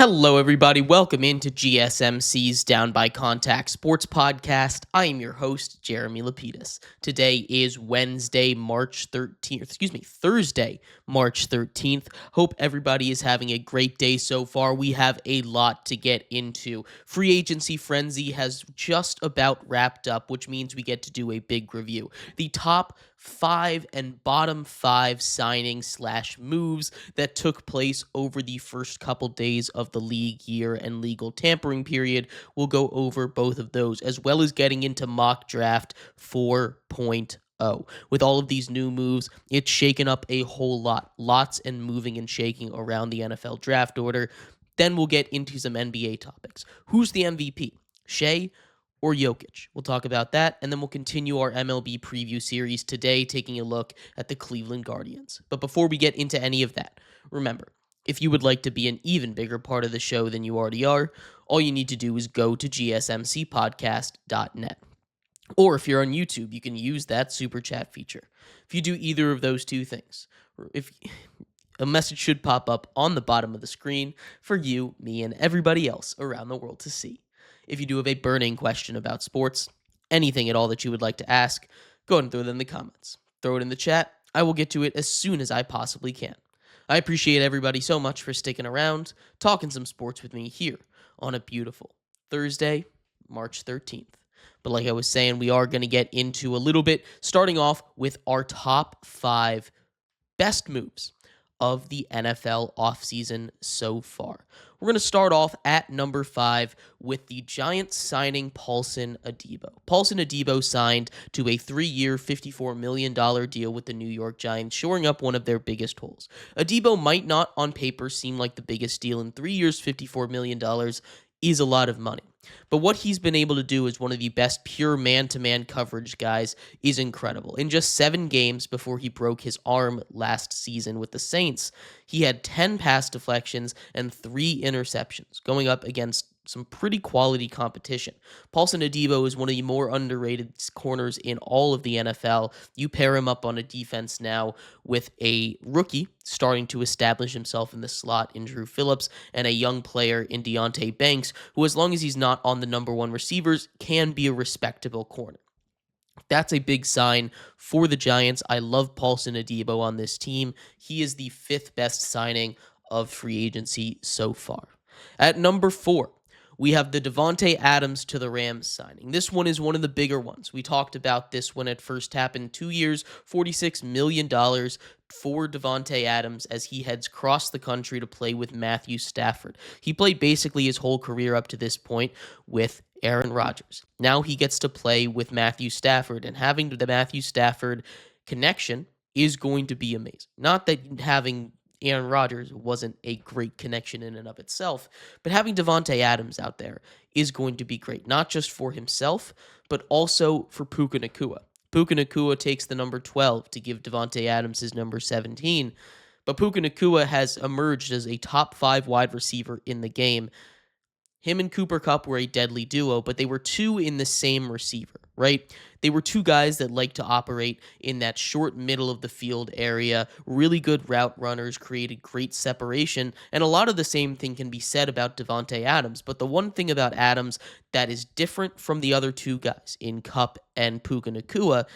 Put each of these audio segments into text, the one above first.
Hello, everybody. Welcome into GSMC's Down by Contact Sports Podcast. I am your host, Jeremy Lapidus. Today is Thursday, March 13th. Hope everybody is having a great day so far. We have a lot to get into. Free agency frenzy has just about wrapped up, which means we get to do a big review. The top 5 and bottom 5 signings / moves that took place over the first couple days of the league year and legal tampering period. We'll go over both of those, as well as getting into mock draft 4.0. With all of these new moves, it's shaken up a whole lot. Lots and moving and shaking around the NFL draft order. Then we'll get into some NBA topics. Who's the MVP? Shea or Jokic? We'll talk about that, and then we'll continue our MLB preview series today, taking a look at the Cleveland Guardians. But before we get into any of that, remember, if you would like to be an even bigger part of the show than you already are, all you need to do is go to gsmcpodcast.net. Or if you're on YouTube, you can use that super chat feature. If you do either of those two things, a message should pop up on the bottom of the screen for you, me, and everybody else around the world to see. If you do have a burning question about sports, anything at all that you would like to ask, go ahead and throw it in the comments. Throw it in the chat. I will get to it as soon as I possibly can. I appreciate everybody so much for sticking around, talking some sports with me here on a beautiful Thursday, March 13th. But like I was saying, we are going to get into a little bit, starting off with our top 5 best moves of the NFL offseason so far. We're going to start off at number 5 with the Giants signing Paulson Adebo. Paulson Adebo signed to a 3-year, $54 million deal with the New York Giants, shoring up one of their biggest holes. Adebo might not on paper seem like the biggest deal. In 3 years, $54 million is a lot of money. But what he's been able to do as one of the best pure man-to-man coverage guys is incredible. In just 7 games before he broke his arm last season with the Saints, he had 10 pass deflections and 3 interceptions, going up against some pretty quality competition. Paulson Adebo is one of the more underrated corners in all of the NFL. You pair him up on a defense now with a rookie starting to establish himself in the slot in Drew Phillips and a young player in Deonte Banks, who, as long as he's not on the number 1 receivers, can be a respectable corner. That's a big sign for the Giants. I love Paulson Adebo on this team. He is the 5th best signing of free agency so far. At number 4, we have the Davante Adams to the Rams signing. This one is one of the bigger ones. We talked about this when it first happened. 2 years, $46 million for Davante Adams as he heads across the country to play with Matthew Stafford. He played basically his whole career up to this point with Aaron Rodgers. Now he gets to play with Matthew Stafford, and having the Matthew Stafford connection is going to be amazing. Not that having Aaron Rodgers wasn't a great connection in and of itself, but having Davante Adams out there is going to be great, not just for himself, but also for Puka Nacua. Puka Nacua takes the number 12 to give Davante Adams his number 17, but Puka Nacua has emerged as a top 5 wide receiver in the game. Him and Cooper Kupp were a deadly duo, but they were 2 in the same receiver, right? They were 2 guys that like to operate in that short middle of the field area, really good route runners, created great separation, and a lot of the same thing can be said about Davante Adams. But the one thing about Adams that is different from the other 2 guys in Kupp and Puka Nacua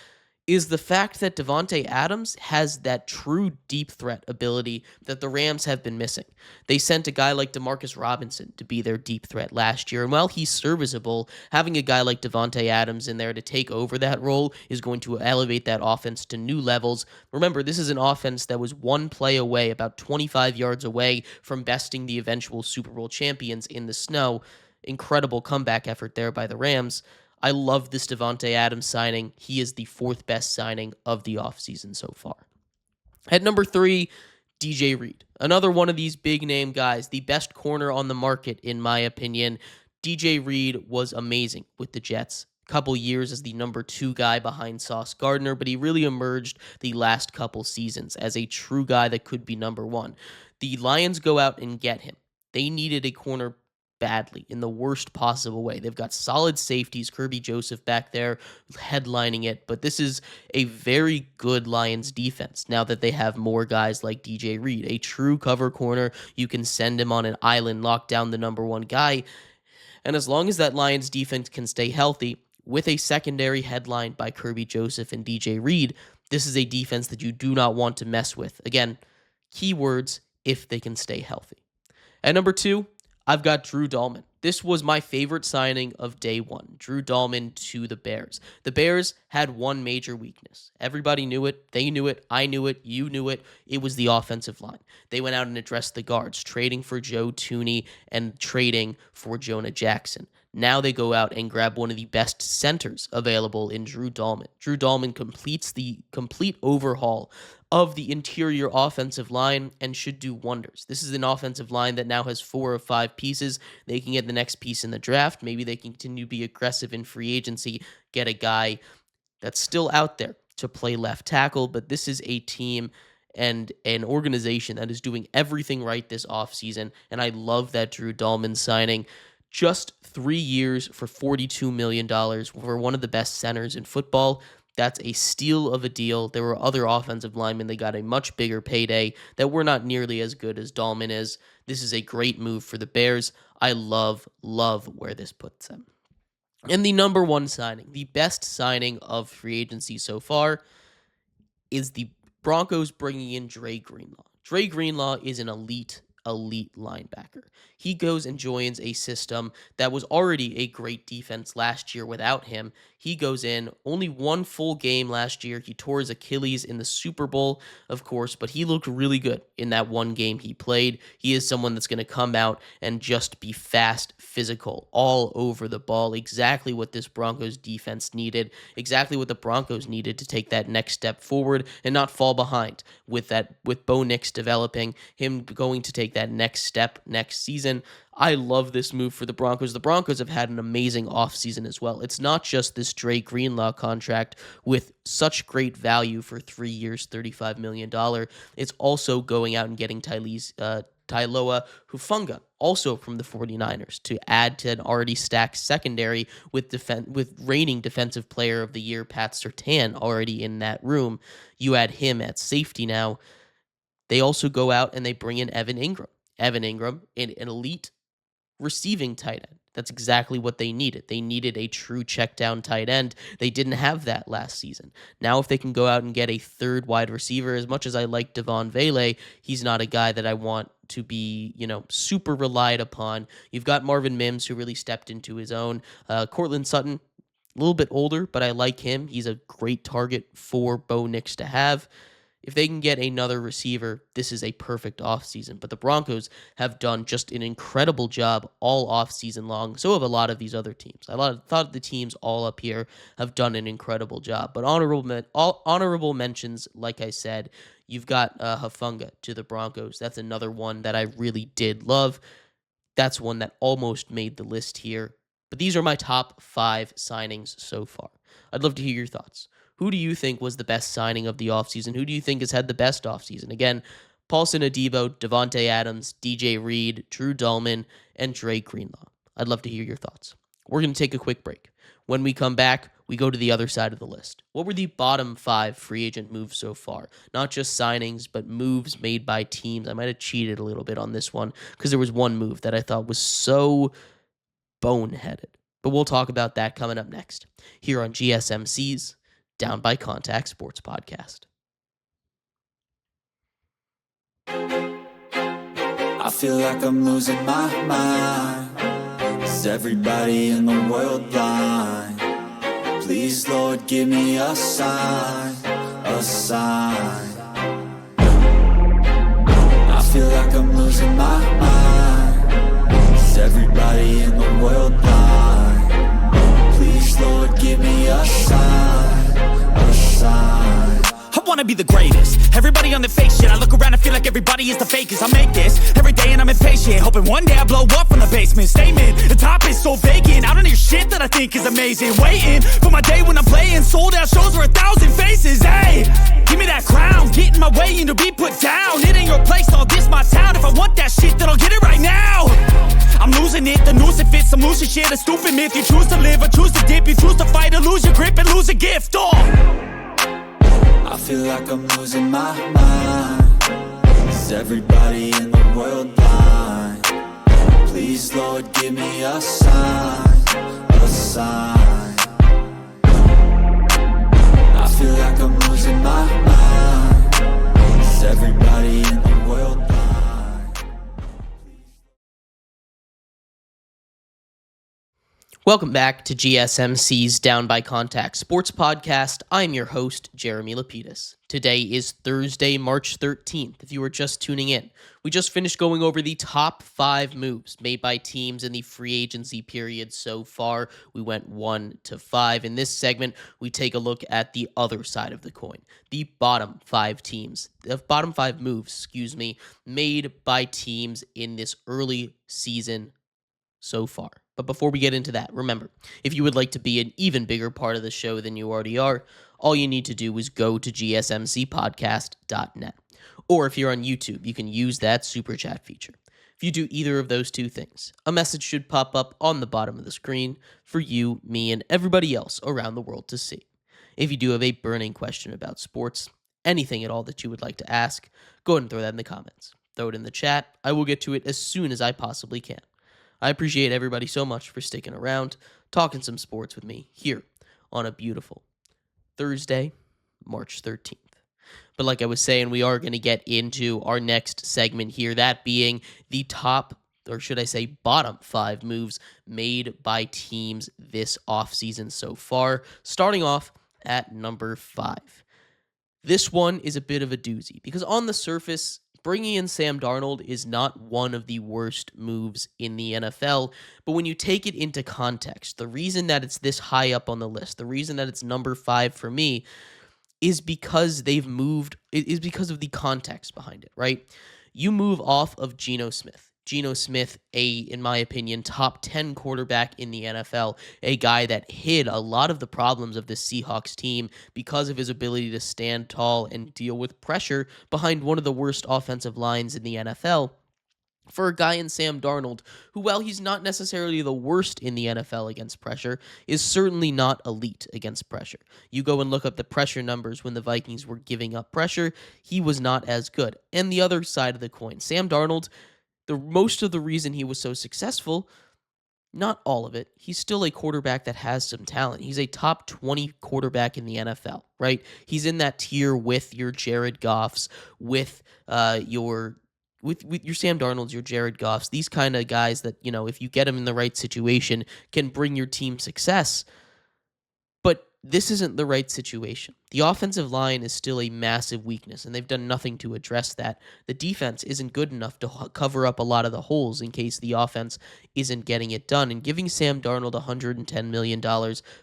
is the fact that Davante Adams has that true deep threat ability that the Rams have been missing. They sent a guy like Demarcus Robinson to be their deep threat last year, and while he's serviceable, having a guy like Davante Adams in there to take over that role is going to elevate that offense to new levels. Remember, this is an offense that was 1 play away, about 25 yards away from besting the eventual Super Bowl champions in the snow. Incredible comeback effort there by the Rams. I love this Davante Adams signing. He is the 4th best signing of the offseason so far. At number 3, DJ Reed. Another one of these big-name guys, the best corner on the market, in my opinion. DJ Reed was amazing with the Jets. Couple years as the number 2 guy behind Sauce Gardner, but he really emerged the last couple seasons as a true guy that could be number 1. The Lions go out and get him. They needed a corner badly in the worst possible way. They've got solid safeties, Kirby Joseph back there headlining it, but this is a very good Lions defense now that they have more guys like DJ Reed, a true cover corner. You can send him on an island, lock down the number one guy, and as long as that Lions defense can stay healthy with a secondary headlined by Kirby Joseph and DJ Reed, this is a defense that you do not want to mess with. Again, keywords, if they can stay healthy. At number 2, I've got Drew Dalman. This was my favorite signing of day one. Drew Dalman to the Bears. The Bears had one major weakness. Everybody knew it. They knew it. I knew it. You knew it. It was the offensive line. They went out and addressed the guards, trading for Joe Thuney and trading for Jonah Jackson. Now they go out and grab one of the best centers available in Drew Dalman. Drew Dalman completes the complete overhaul of the interior offensive line and should do wonders. This is an offensive line that now has 4 or 5 pieces. They can get the next piece in the draft. Maybe they can continue to be aggressive in free agency, get a guy that's still out there to play left tackle, but this is a team and an organization that is doing everything right this offseason, and I love that Drew Dalman signing. Just 3 years for $42 million for one of the best centers in football. That's a steal of a deal. There were other offensive linemen. They got a much bigger payday that were not nearly as good as Dalman is. This is a great move for the Bears. I love where this puts them. And the number one signing, the best signing of free agency so far, is the Broncos bringing in Dre Greenlaw. Dre Greenlaw is an elite linebacker. He goes and joins a system that was already a great defense last year without him. He goes in, only one full game last year. He tore his Achilles in the Super Bowl, of course, but he looked really good in that one game he played. He is someone that's going to come out and just be fast, physical, all over the ball. Exactly what this Broncos defense needed. Exactly what the Broncos needed to take that next step forward and not fall behind with Bo Nix developing, him going to take that next step next season. I love this move for the Broncos. The Broncos have had an amazing offseason as well. It's not just this Dre Greenlaw contract with such great value for 3 years, $35 million. It's also going out and getting Tailoa Hufunga, also from the 49ers, to add to an already stacked secondary with reigning Defensive Player of the Year Pat Surtain already in that room. You add him at safety now. They also go out and they bring in Evan Ingram. Evan Ingram, an elite receiving tight end. That's exactly what they needed. They needed a true check down tight end. They didn't have that last season. Now if they can go out and get a third wide receiver, as much as I like Devon Vele, he's not a guy that I want to be, super relied upon. You've got Marvin Mims, who really stepped into his own. Cortland Sutton, a little bit older, but I like him. He's a great target for Bo Nix to have. If they can get another receiver, this is a perfect offseason. But the Broncos have done just an incredible job all offseason long. So have a lot of these other teams. I thought the teams all up here have done an incredible job. But honorable mentions, like I said, you've got Hufunga to the Broncos. That's another one that I really did love. That's one that almost made the list here. But these are my top 5 signings so far. I'd love to hear your thoughts. Who do you think was the best signing of the offseason? Who do you think has had the best offseason? Again, Paulson Adebo, Devontae Adams, DJ Reed, Drew Dalman, and Dre Greenlaw. I'd love to hear your thoughts. We're going to take a quick break. When we come back, we go to the other side of the list. What were the bottom 5 free agent moves so far? Not just signings, but moves made by teams. I might have cheated a little bit on this one because there was one move that I thought was so boneheaded. But we'll talk about that coming up next here on GSMC's Down by Contact Sports Podcast. I feel like I'm losing my mind. Is everybody in the world blind? Please, Lord, give me a sign, a sign. I feel like I'm losing my mind. Is everybody in the world blind? Please, Lord, give me a sign, a sign. I wanna be the greatest. Everybody on the fake shit. I look around and feel like everybody is the fakest. I make this every day and I'm impatient, hoping one day I blow up from the basement. Statement, the top is so vacant. I don't hear shit that I think is amazing. Waiting for my day when I'm playing sold out shows for 1,000 faces. Hey, give me that crown, get in my way and to be put down. It ain't your place, all this my town. If I want that shit, then I'll get it right now. I'm losing it, the some loser shit, a stupid myth. You choose to live or choose to dip. You choose to fight or lose your grip and lose a gift. I feel like I'm losing my mind. Is everybody in the world blind? Please, Lord, give me a sign, a sign. I feel like I'm losing my mind. Is everybody in the world blind? Welcome back to GSMC's Down by Contact Sports Podcast. I'm your host, Jeremy Lapidus. Today is Thursday, March 13th. If you were just tuning in, we just finished going over the top 5 moves made by teams in the free agency period so far. We went 1 to 5. In this segment, we take a look at the other side of the coin, the bottom 5 moves, made by teams in this early season so far. But before we get into that, remember, if you would like to be an even bigger part of the show than you already are, all you need to do is go to gsmcpodcast.net. Or if you're on YouTube, you can use that super chat feature. If you do either of those two things, a message should pop up on the bottom of the screen for you, me, and everybody else around the world to see. If you do have a burning question about sports, anything at all that you would like to ask, go ahead and throw that in the comments. Throw it in the chat. I will get to it as soon as I possibly can. I appreciate everybody so much for sticking around, talking some sports with me here on a beautiful Thursday, March 13th. But like I was saying, we are going to get into our next segment here, that being the top, or should I say bottom 5 moves made by teams this offseason so far, starting off at number 5. This one is a bit of a doozy because on the surface, bringing in Sam Darnold is not one of the worst moves in the NFL, but when you take it into context, the reason that it's this high up on the list, the reason that it's number 5 for me, is because is because of the context behind it, right? You move off of Geno Smith. Geno Smith, in my opinion, top 10 quarterback in the NFL, a guy that hid a lot of the problems of the Seahawks team because of his ability to stand tall and deal with pressure behind one of the worst offensive lines in the NFL. For a guy in Sam Darnold, who, while he's not necessarily the worst in the NFL against pressure, is certainly not elite against pressure. You go and look up the pressure numbers when the Vikings were giving up pressure, he was not as good. And the other side of the coin, Sam Darnold, most of the reason he was so successful, not all of it, he's still a quarterback that has some talent. He's a top 20 quarterback in the NFL, right? He's in that tier with your Jared Goffs, with your Sam Darnolds, your Jared Goffs, these kind of guys that, if you get them in the right situation, can bring your team success. But this isn't the right situation. The offensive line is still a massive weakness, and they've done nothing to address that. The defense isn't good enough to cover up a lot of the holes in case the offense isn't getting it done. And giving Sam Darnold $110 million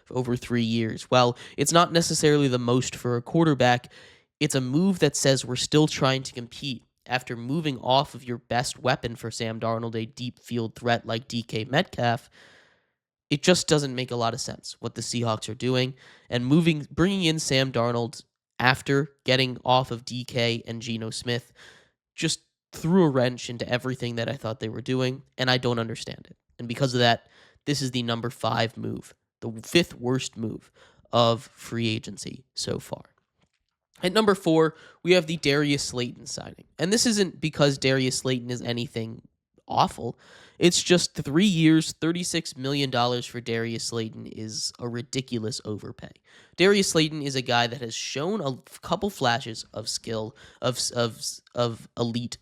over 3 years, well, it's not necessarily the most for a quarterback. It's a move that says we're still trying to compete. After moving off of your best weapon for Sam Darnold, a deep field threat like DK Metcalf, it just doesn't make a lot of sense what the Seahawks are doing. And bringing in Sam Darnold after getting off of DK and Geno Smith just threw a wrench into everything that I thought they were doing, and I don't understand it. And because of that, this is the number 5 move, the 5th worst move of free agency so far. At number 4, we have the Darius Slayton signing. And this isn't because Darius Slayton is anything awful. It's just 3 years, $36 million for Darius Slayton is a ridiculous overpay. Darius Slayton is a guy that has shown a couple flashes of skill, of elite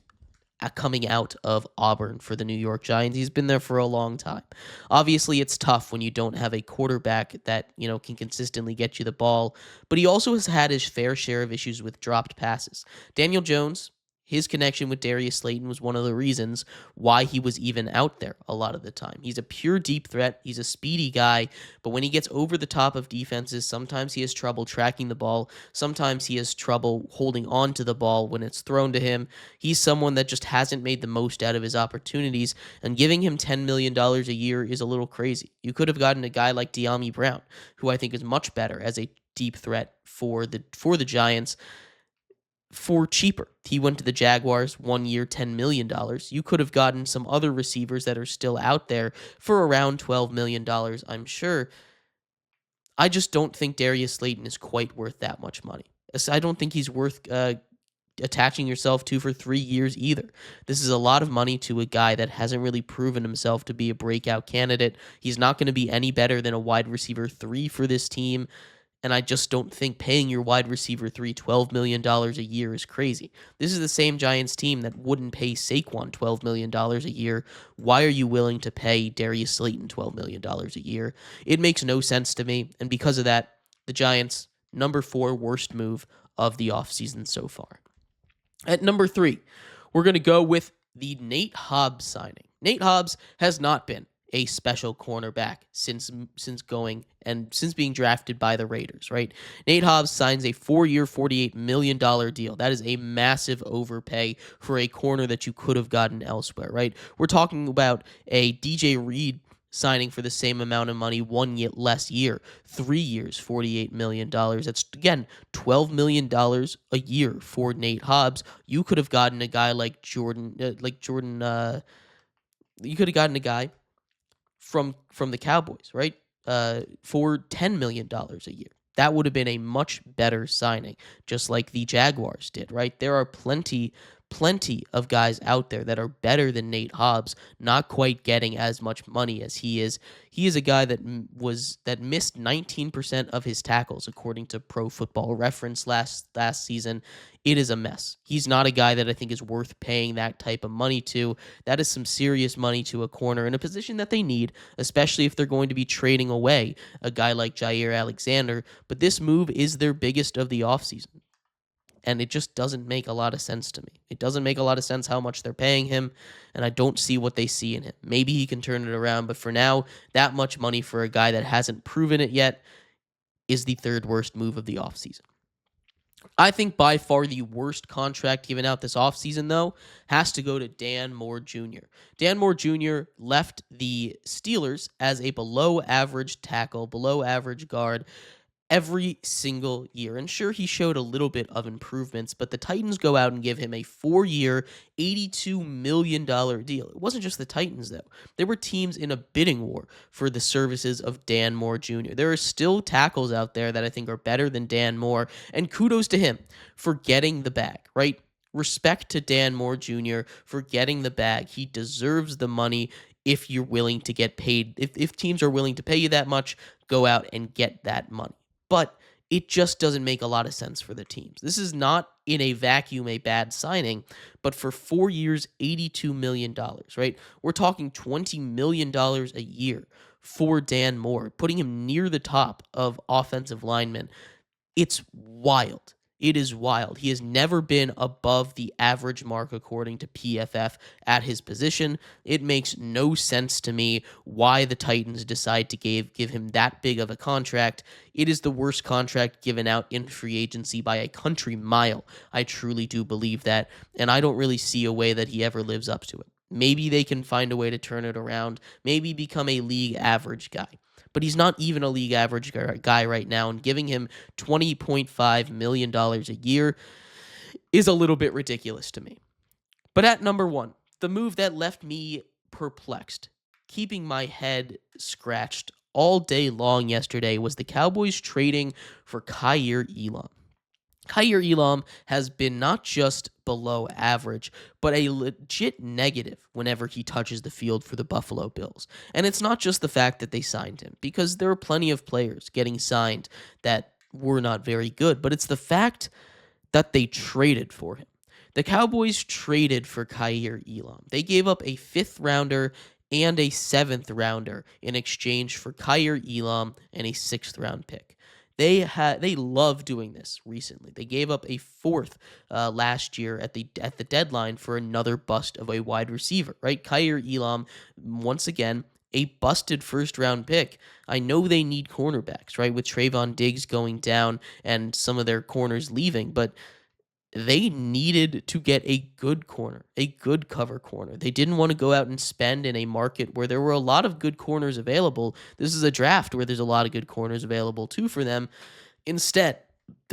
coming out of Auburn for the New York Giants. He's been there for a long time. Obviously, it's tough when you don't have a quarterback that, can consistently get you the ball, but he also has had his fair share of issues with dropped passes. Daniel Jones, his connection with Darius Slayton was one of the reasons why he was even out there a lot of the time. He's a pure deep threat. He's a speedy guy, but when he gets over the top of defenses, sometimes he has trouble tracking the ball. Sometimes he has trouble holding on to the ball when it's thrown to him. He's someone that just hasn't made the most out of his opportunities, and giving him $10 million a year is a little crazy. You could have gotten a guy like De'Ami Brown, who I think is much better as a deep threat for the Giants. for cheaper. He went to the Jaguars 1 year, $10 million. You could have gotten some other receivers that are still out there for around $12 million, I'm sure. I just don't think Darius Slayton is quite worth that much money. I don't think he's worth attaching yourself to for 3 years either. This is a lot of money to a guy that hasn't really proven himself to be a breakout candidate. He's not going to be any better than a wide receiver 3 for this team. And I just don't think paying your wide receiver 3 $12 million a year is crazy. This is the same Giants team that wouldn't pay Saquon $12 million a year. Why are you willing to pay Darius Slayton $12 million a year? It makes no sense to me. And because of that, the Giants, number 4 worst move of the offseason so far. At number 3, we're going to go with the Nate Hobbs signing. Nate Hobbs has not been a special cornerback since being drafted by the Raiders, right? Nate Hobbs signs a 4-year, $48 million deal. That is a massive overpay for a corner that you could have gotten elsewhere, right? We're talking about a DJ Reed signing for the same amount of money 1 year less year, 3 years, $48 million. That's, again, $12 million a year for Nate Hobbs. You could have gotten a guy like Jordan, you could have gotten a guy from the Cowboys, right? For $10 million a year. That would have been a much better signing, just like the Jaguars did, right? There are plenty of guys out there that are better than Nate Hobbs, not quite getting as much money as he is. He is a guy that missed 19% of his tackles, according to Pro Football Reference last season. It is a mess. He's not a guy that I think is worth paying that type of money to. That is some serious money to a corner in a position that they need, especially if they're going to be trading away a guy like Jair Alexander. But this move is their biggest of the offseason. And it just doesn't make a lot of sense to me. It doesn't make a lot of sense how much they're paying him, and I don't see what they see in him. Maybe he can turn it around, but for now, that much money for a guy that hasn't proven it yet is the third worst move of the offseason. I think by far the worst contract given out this offseason, though, has to go to Dan Moore Jr. Dan Moore Jr. left the Steelers as a below-average tackle, below-average guard, every single year. And sure, he showed a little bit of improvements, but the Titans go out and give him a 4-year, $82 million deal. It wasn't just the Titans, though. There were teams in a bidding war for the services of Dan Moore Jr. There are still tackles out there that I think are better than Dan Moore, and kudos to him for getting the bag, right? Respect to Dan Moore Jr. for getting the bag. He deserves the money if you're willing to get paid. If teams are willing to pay you that much, go out and get that money. But it just doesn't make a lot of sense for the teams. This is not in a vacuum a bad signing, but for 4 years, $82 million, right? We're talking $20 million a year for Dan Moore, putting him near the top of offensive linemen. It's wild. It is wild. He has never been above the average mark according to PFF at his position. It makes no sense to me why the Titans decide to give him that big of a contract. It is the worst contract given out in free agency by a country mile. I truly do believe that, and I don't really see a way that he ever lives up to it. Maybe they can find a way to turn it around, maybe become a league average guy. But he's not even a league average guy right now, and giving him $20.5 million a year is a little bit ridiculous to me. But at number 1, the move that left me perplexed, keeping my head scratched all day long yesterday, was the Cowboys trading for Kaiir Elam. Kaiir Elam has been not just below average, but a legit negative whenever he touches the field for the Buffalo Bills. And it's not just the fact that they signed him, because there are plenty of players getting signed that were not very good, but it's the fact that they traded for him. The Cowboys traded for Kaiir Elam. They gave up a 5th rounder and a 7th rounder in exchange for Kaiir Elam and a 6th round pick. They love doing this recently. They gave up a 4th last year at the deadline for another bust of a wide receiver, right? Kaiir Elam, once again, a busted 1st round pick. I know they need cornerbacks, right? With Trayvon Diggs going down and some of their corners leaving, but they needed to get a good corner, a good cover corner. They didn't want to go out and spend in a market where there were a lot of good corners available. This is a draft where there's a lot of good corners available too for them. Instead,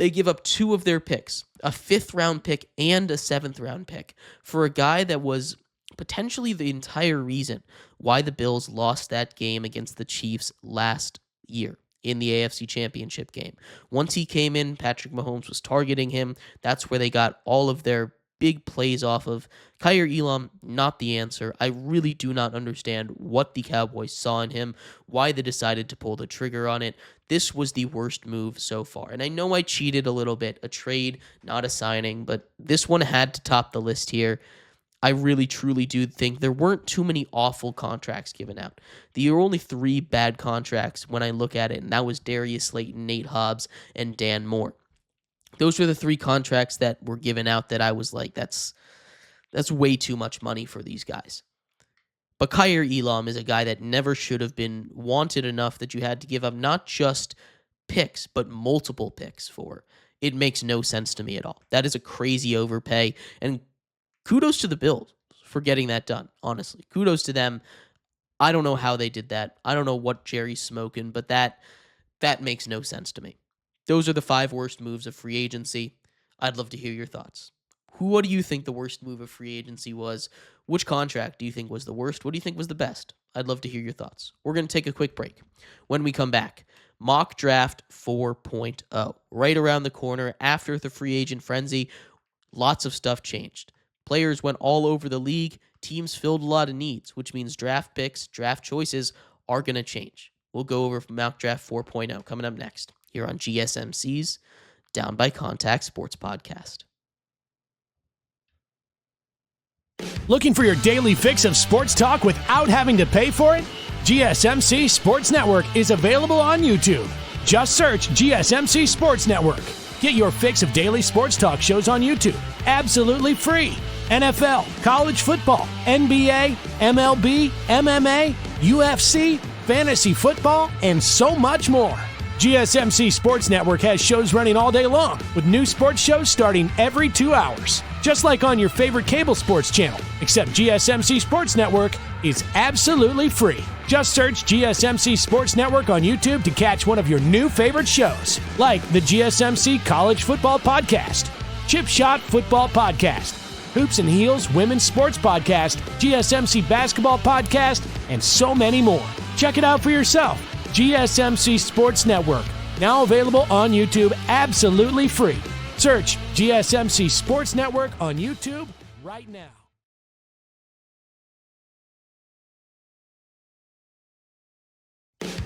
They give up 2 of their picks, a 5th-round pick and a 7th-round pick, for a guy that was potentially the entire reason why the Bills lost that game against the Chiefs last year in the AFC Championship game. Once he came in, Patrick Mahomes was targeting him. That's where they got all of their big plays off of. Kyer Elam, not the answer. I really do not understand what the Cowboys saw in him, why they decided to pull the trigger on it. This was the worst move so far. And I know I cheated a little bit, a trade, not a signing, but this one had to top the list here. I really, truly do think there weren't too many awful contracts given out. There were only 3 bad contracts when I look at it, and that was Darius Slayton, Nate Hobbs, and Dan Moore. Those were the 3 contracts that were given out that I was like, that's way too much money for these guys. But Kyer Elam is a guy that never should have been wanted enough that you had to give up not just picks, but multiple picks for. It makes no sense to me at all. That is a crazy overpay, and kudos to the Bills for getting that done, honestly. Kudos to them. I don't know how they did that. I don't know what Jerry's smoking, but that makes no sense to me. Those are the 5 worst moves of free agency. I'd love to hear your thoughts. What do you think the worst move of free agency was? Which contract do you think was the worst? What do you think was the best? I'd love to hear your thoughts. We're going to take a quick break. When we come back, Mock Draft 4.0. Right around the corner after the free agent frenzy, lots of stuff changed. Players went all over the league. Teams filled a lot of needs, which means draft picks, draft choices are going to change. We'll go over Mock Draft 4.0 coming up next here on GSMC's Down by Contact Sports Podcast. Looking for your daily fix of sports talk without having to pay for it? GSMC Sports Network is available on YouTube. Just search GSMC Sports Network. Get your fix of daily sports talk shows on YouTube, absolutely free. NFL, college football, NBA, MLB, MMA, UFC, fantasy football, and so much more. GSMC Sports Network has shows running all day long, with new sports shows starting every 2 hours. Just like on your favorite cable sports channel, except GSMC Sports Network is absolutely free. Just search GSMC Sports Network on YouTube to catch one of your new favorite shows, like the GSMC College Football Podcast, Chip Shot Football Podcast, Hoops and Heels Women's Sports Podcast, GSMC Basketball Podcast, and so many more. Check it out for yourself. GSMC Sports Network, now available on YouTube absolutely free. Search GSMC Sports Network on YouTube right now.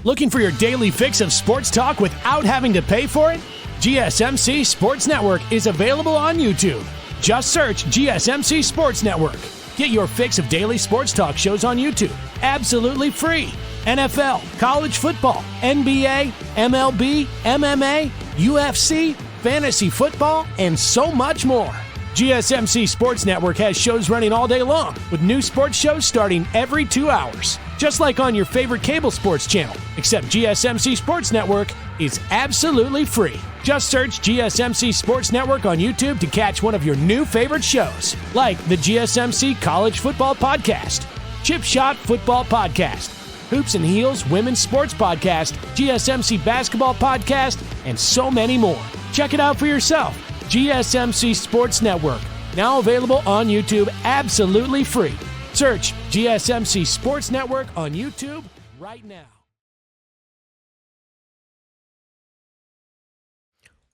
Looking for your daily fix of sports talk without having to pay for it? GSMC Sports Network is available on YouTube. Just search GSMC Sports Network. Get your fix of daily sports talk shows on YouTube, absolutely free. NFL, college football, NBA, MLB, MMA, UFC, fantasy football, and so much more. GSMC Sports Network has shows running all day long, with new sports shows starting every 2 hours. Just like on your favorite cable sports channel, except GSMC Sports Network is absolutely free. Just search GSMC Sports Network on YouTube to catch one of your new favorite shows, like the GSMC College Football Podcast, Chip Shot Football Podcast, Hoops and Heels Women's Sports Podcast, GSMC Basketball Podcast, and so many more. Check it out for yourself. GSMC Sports Network, now available on YouTube absolutely free. Search GSMC Sports Network on YouTube right now.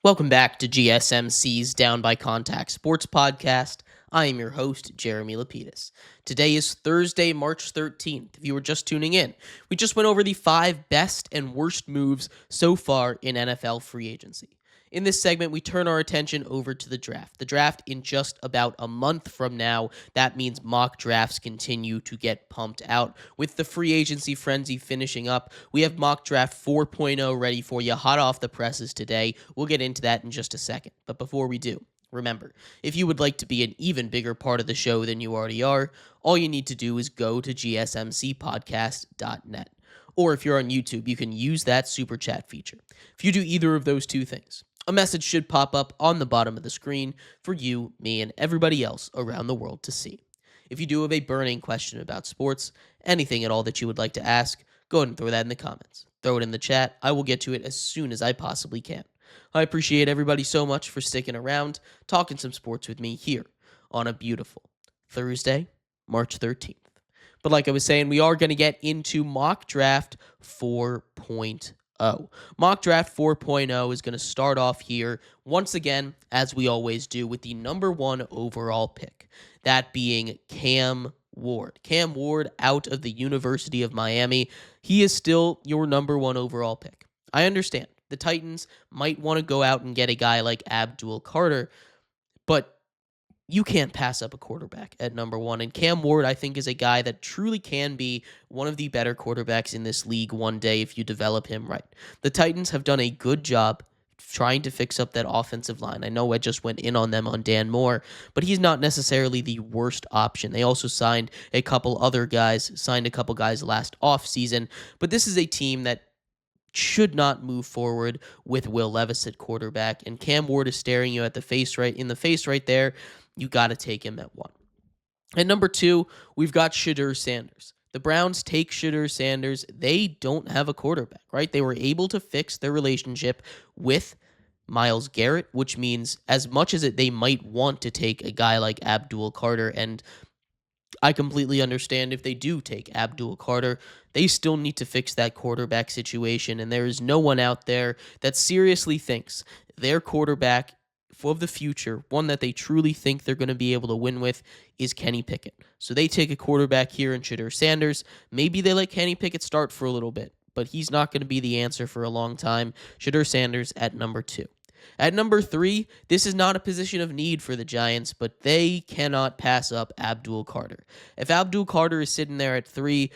Welcome back to GSMC's Down by Contact Sports Podcast. I am your host, Jeremy Lapidus. Today is Thursday, March 13th. If you were just tuning in, we just went over the 5 best and worst moves so far in NFL free agency. In this segment, we turn our attention over to the draft. The draft in just about a month from now. That means mock drafts continue to get pumped out. With the free agency frenzy finishing up, we have mock draft 4.0 ready for you, hot off the presses today. We'll get into that in just a second. But before we do, remember, if you would like to be an even bigger part of the show than you already are, all you need to do is go to gsmcpodcast.net. Or if you're on YouTube, you can use that super chat feature. If you do either of those 2 things, a message should pop up on the bottom of the screen for you, me, and everybody else around the world to see. If you do have a burning question about sports, anything at all that you would like to ask, go ahead and throw that in the comments. Throw it in the chat. I will get to it as soon as I possibly can. I appreciate everybody so much for sticking around, talking some sports with me here on a beautiful Thursday, March 13th. But like I was saying, we are going to get into Mock Draft 4.0. Mock Draft 4.0 is going to start off here, once again, as we always do, with the number 1 overall pick, that being Cam Ward. Cam Ward out of the University of Miami. He is still your number 1 overall pick. I understand the Titans might want to go out and get a guy like Abdul Carter, but you can't pass up a quarterback at number 1. And Cam Ward, I think, is a guy that truly can be one of the better quarterbacks in this league one day if you develop him right. The Titans have done a good job trying to fix up that offensive line. I know I just went in on them on Dan Moore, but he's not necessarily the worst option. They also signed a couple guys last offseason, but this is a team that should not move forward with Will Levis at quarterback, and Cam Ward is staring you in the face right there. You got to take him at 1. At number 2, we've got Shadur Sanders. The Browns take Shadur Sanders. They don't have a quarterback, right? They were able to fix their relationship with Myles Garrett, which means as much as they might want to take a guy like Abdul Carter, and I completely understand if they do take Abdul Carter, they still need to fix that quarterback situation, and there is no one out there that seriously thinks their quarterback of the future, one that they truly think they're going to be able to win with, is Kenny Pickett. So they take a quarterback here in Shadur Sanders. Maybe they let Kenny Pickett start for a little bit, but he's not going to be the answer for a long time. Shadur Sanders at number 2. At number 3, this is not a position of need for the Giants, but they cannot pass up Abdul Carter. If Abdul Carter is sitting there at 3,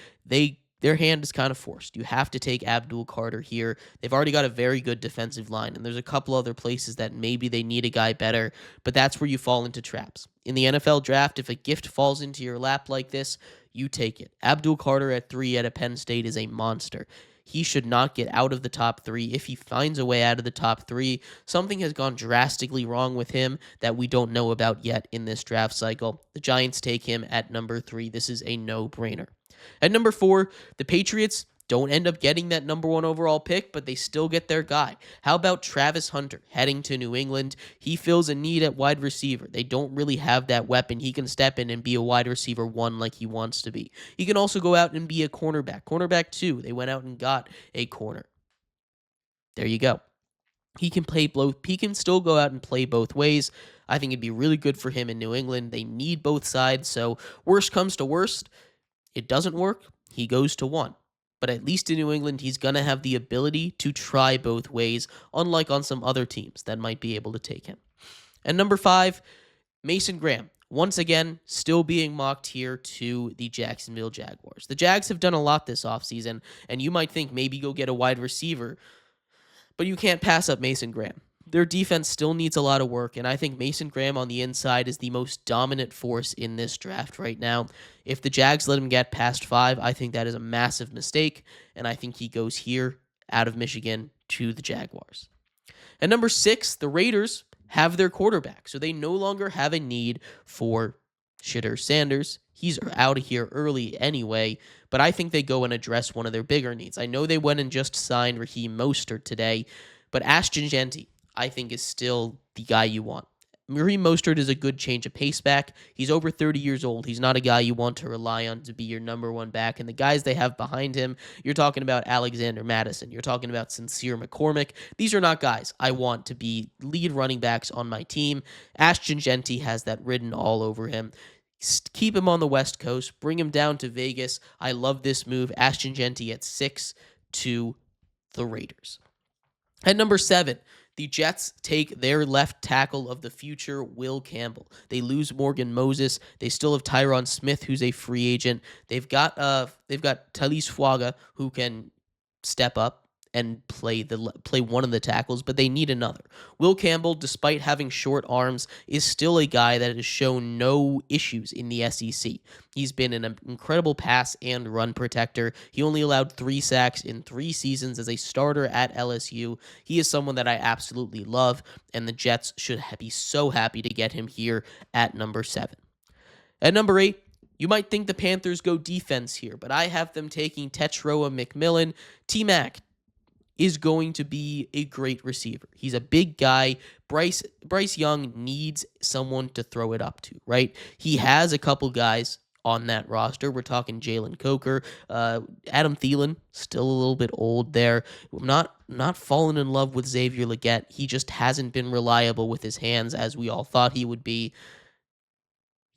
their hand is kind of forced. You have to take Abdul Carter here. They've already got a very good defensive line, and there's a couple other places that maybe they need a guy better, but that's where you fall into traps. In the NFL draft, if a gift falls into your lap like this, you take it. Abdul Carter at 3 at Penn State is a monster. He should not get out of the top 3. If he finds a way out of the top 3, something has gone drastically wrong with him that we don't know about yet in this draft cycle. The Giants take him at number 3. This is a no-brainer. At number 4, the Patriots don't end up getting that number 1 overall pick, but they still get their guy. How about Travis Hunter heading to New England? He fills a need at wide receiver. They don't really have that weapon. He can step in and be a wide receiver 1 like he wants to be. He can also go out and be a cornerback. Cornerback 2, they went out and got a corner. There you go. He can still go out and play both ways. I think it'd be really good for him in New England. They need both sides, so worst comes to worst, it doesn't work, he goes to 1. But at least in New England, he's going to have the ability to try both ways, unlike on some other teams that might be able to take him. And number 5, Mason Graham. Once again, still being mocked here to the Jacksonville Jaguars. The Jags have done a lot this offseason, and you might think maybe go get a wide receiver, but you can't pass up Mason Graham. Their defense still needs a lot of work, and I think Mason Graham on the inside is the most dominant force in this draft right now. If the Jags let him get past 5, I think that is a massive mistake, and I think he goes here out of Michigan to the Jaguars. At number 6, the Raiders have their quarterback, so they no longer have a need for Shadur Sanders. He's out of here early anyway, but I think they go and address one of their bigger needs. I know they went and just signed Raheem Mostert today, but Ashton Jeanty, I think, is still the guy you want. Raheem Mostert is a good change of pace back. He's over 30 years old. He's not a guy you want to rely on to be your number 1 back. And the guys they have behind him, you're talking about Alexander Madison. You're talking about Sincere McCormick. These are not guys I want to be lead running backs on my team. Ashton Jeanty has that written all over him. Keep him on the West Coast. Bring him down to Vegas. I love this move. Ashton Jeanty at 6 to the Raiders. At number 7, the Jets take their left tackle of the future, Will Campbell. They lose Morgan Moses. They still have Tyron Smith, who's a free agent. They've got Talise Fuaga, who can step up and play one of the tackles, but they need another. Will Campbell, despite having short arms, is still a guy that has shown no issues in the SEC. He's been an incredible pass and run protector. He only allowed 3 sacks in 3 seasons as a starter at LSU. He is someone that I absolutely love, and the Jets should be so happy to get him here at number 7. At number 8, you might think the Panthers go defense here, but I have them taking Tetroa McMillan. T-Mac, is going to be a great receiver. He's a big guy. Bryce Young needs someone to throw it up to, right? He has a couple guys on that roster. We're talking Jalen Coker, Adam Thielen, still a little bit old there. Not fallen in love with Xavier Legette. He just hasn't been reliable with his hands as we all thought he would be.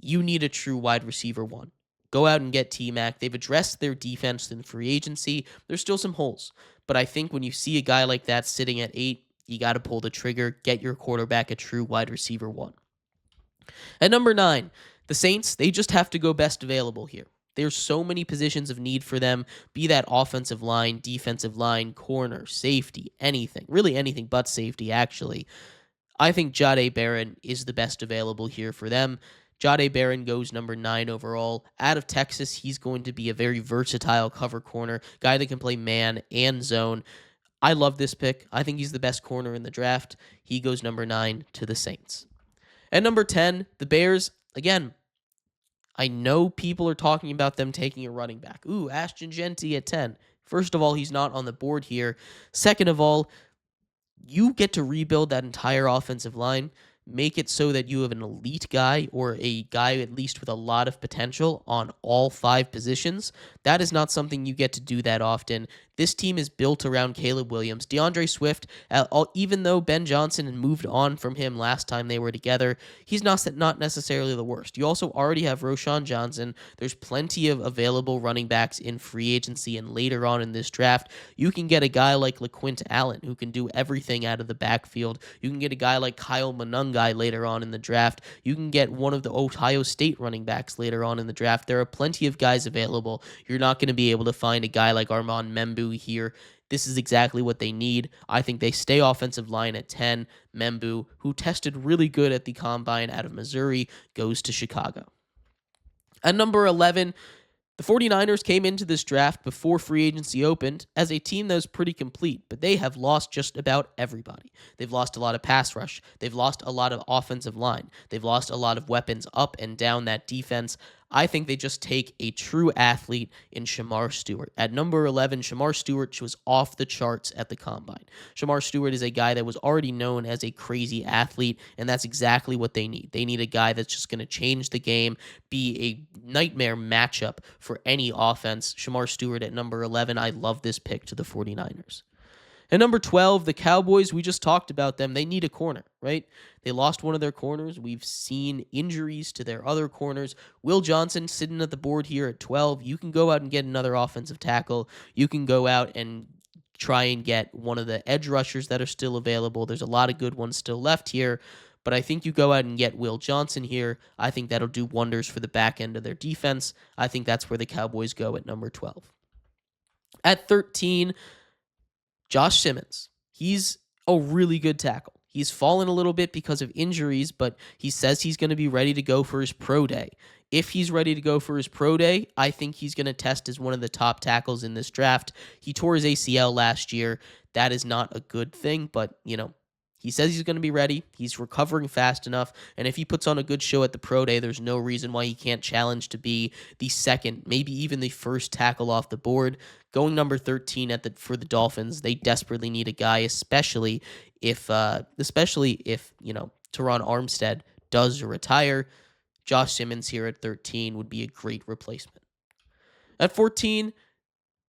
You need a true wide receiver one. Go out and get T-Mac. They've addressed their defense in free agency. There's still some holes. But I think when you see a guy like that sitting at 8, you got to pull the trigger, get your quarterback a true wide receiver one. At number 9, the Saints, they just have to go best available here. There's so many positions of need for them, be that offensive line, defensive line, corner, safety, anything. Really anything but safety, actually. I think Jahdae Barron is the best available here for them. Jahdae Barron goes number 9 overall. Out of Texas, he's going to be a very versatile cover corner, guy that can play man and zone. I love this pick. I think he's the best corner in the draft. He goes number 9 to the Saints. At number 10, the Bears, again, I know people are talking about them taking a running back. Ooh, Ashton Jeanty at 10. First of all, he's not on the board here. Second of all, you get to rebuild that entire offensive line. Make it so that you have an elite guy or a guy at least with a lot of potential on all 5 positions. That is not something you get to do that often. This team is built around Caleb Williams. DeAndre Swift, even though Ben Johnson had moved on from him last time they were together, he's not necessarily the worst. You also already have Roschon Johnson. There's plenty of available running backs in free agency and later on in this draft. You can get a guy like LaQuint Allen who can do everything out of the backfield. You can get a guy like Kyle Monangai later on in the draft. You can get one of the Ohio State running backs later on in the draft. There are plenty of guys available. You're not going to be able to find a guy like Armand Membu here. This is exactly what they need. I think they stay offensive line at 10. Membu, who tested really good at the combine out of Missouri, goes to Chicago. At number 11, the 49ers came into this draft before free agency opened as a team that was pretty complete, but they have lost just about everybody. They've lost a lot of pass rush. They've lost a lot of offensive line. They've lost a lot of weapons up and down that defense. I think they just take a true athlete in Shamar Stewart. At number 11, Shamar Stewart was off the charts at the combine. Shamar Stewart is a guy that was already known as a crazy athlete, and that's exactly what they need. They need a guy that's just going to change the game, be a nightmare matchup for any offense. Shamar Stewart at number 11, I love this pick to the 49ers. At number 12, the Cowboys, we just talked about them. They need a corner, right? They lost one of their corners. We've seen injuries to their other corners. Will Johnson sitting at the board here at 12. You can go out and get another offensive tackle. You can go out and try and get one of the edge rushers that are still available. There's a lot of good ones still left here, but I think you go out and get Will Johnson here. I think that'll do wonders for the back end of their defense. I think that's where the Cowboys go at number 12. At 13, Josh Simmons. He's a really good tackle. He's fallen a little bit because of injuries, but he says he's going to be ready to go for his pro day. If he's ready to go for his pro day, I think he's going to test as one of the top tackles in this draft. He tore his ACL last year. That is not a good thing, but, he says he's going to be ready. He's recovering fast enough, and if he puts on a good show at the pro day, there's no reason why he can't challenge to be the second, maybe even the first tackle off the board. Going number 13 for the Dolphins, they desperately need a guy, especially if Teron Armstead does retire. Josh Simmons here at 13 would be a great replacement. At 14,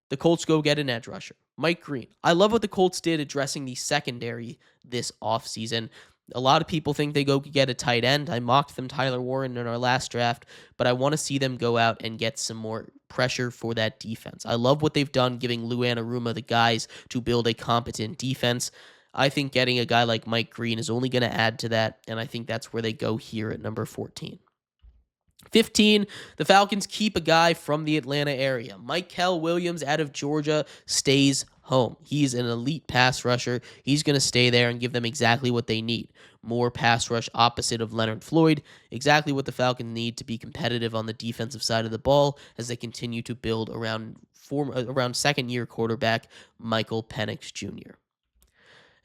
the Colts go get an edge rusher, Mike Green. I love what the Colts did addressing the secondary this offseason. A lot of people think they go get a tight end. I mocked them Tyler Warren in our last draft, but I want to see them go out and get some more pressure for that defense. I love what they've done giving Lou Anarumo the guys to build a competent defense. I think getting a guy like Mike Green is only going to add to that, and I think that's where they go here at number 14. 15, the Falcons keep a guy from the Atlanta area. Mykel Williams out of Georgia stays home. He's an elite pass rusher. He's going to stay there and give them exactly what they need. More pass rush opposite of Leonard Floyd. Exactly what the Falcons need to be competitive on the defensive side of the ball as they continue to build around second-year quarterback Michael Penix Jr.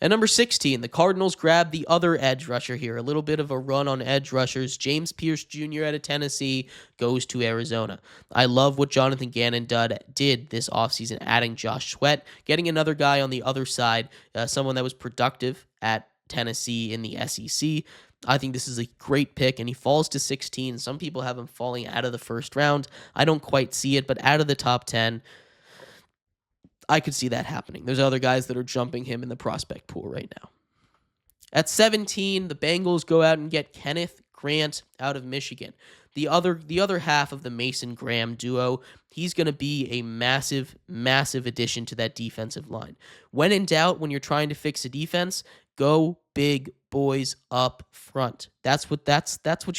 At number 16, the Cardinals grab the other edge rusher here. A little bit of a run on edge rushers. James Pierce Jr. out of Tennessee goes to Arizona. I love what Jonathan Gannon did this offseason, adding Josh Sweat, getting another guy on the other side, someone that was productive at Tennessee in the SEC. I think this is a great pick, and he falls to 16. Some people have him falling out of the first round. I don't quite see it, but out of the top 10, I could see that happening. There's other guys that are jumping him in the prospect pool right now. At 17, the Bengals go out and get Kenneth Grant out of Michigan. The other half of the Mason Graham duo, he's going to be a massive, massive addition to that defensive line. When in doubt, when you're trying to fix a defense, go big boys up front. That's what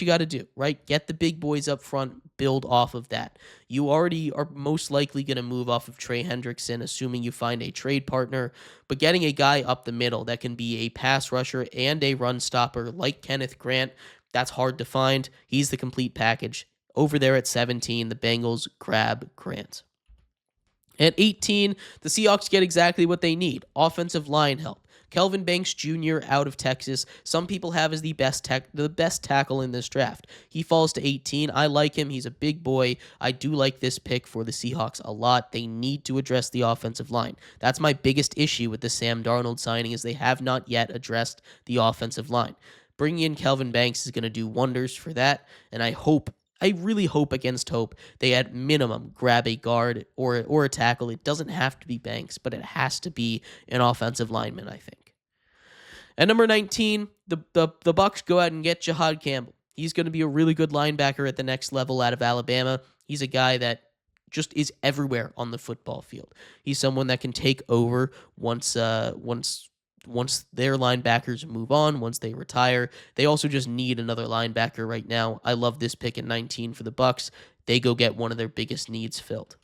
you got to do, right? Get the big boys up front, build off of that. You already are most likely going to move off of Trey Hendrickson, assuming you find a trade partner, but getting a guy up the middle that can be a pass rusher and a run stopper like Kenneth Grant, that's hard to find. He's the complete package. Over there at 17, the Bengals grab Grant. At 18, the Seahawks get exactly what they need, offensive line help. Kelvin Banks Jr. out of Texas, some people have as the best tackle in this draft. He falls to 18. I like him. He's a big boy. I do like this pick for the Seahawks a lot. They need to address the offensive line. That's my biggest issue with the Sam Darnold signing, is they have not yet addressed the offensive line. Bringing in Kelvin Banks is going to do wonders for that, and I really hope against hope they at minimum grab a guard or a tackle. It doesn't have to be Banks, but it has to be an offensive lineman, I think. At number 19, the Bucks go out and get Jahad Campbell. He's going to be a really good linebacker at the next level out of Alabama. He's a guy that just is everywhere on the football field. He's someone that can take over once their linebackers move on, once they retire. They also just need another linebacker right now. I love this pick at 19 for the Bucks. They go get one of their biggest needs filled.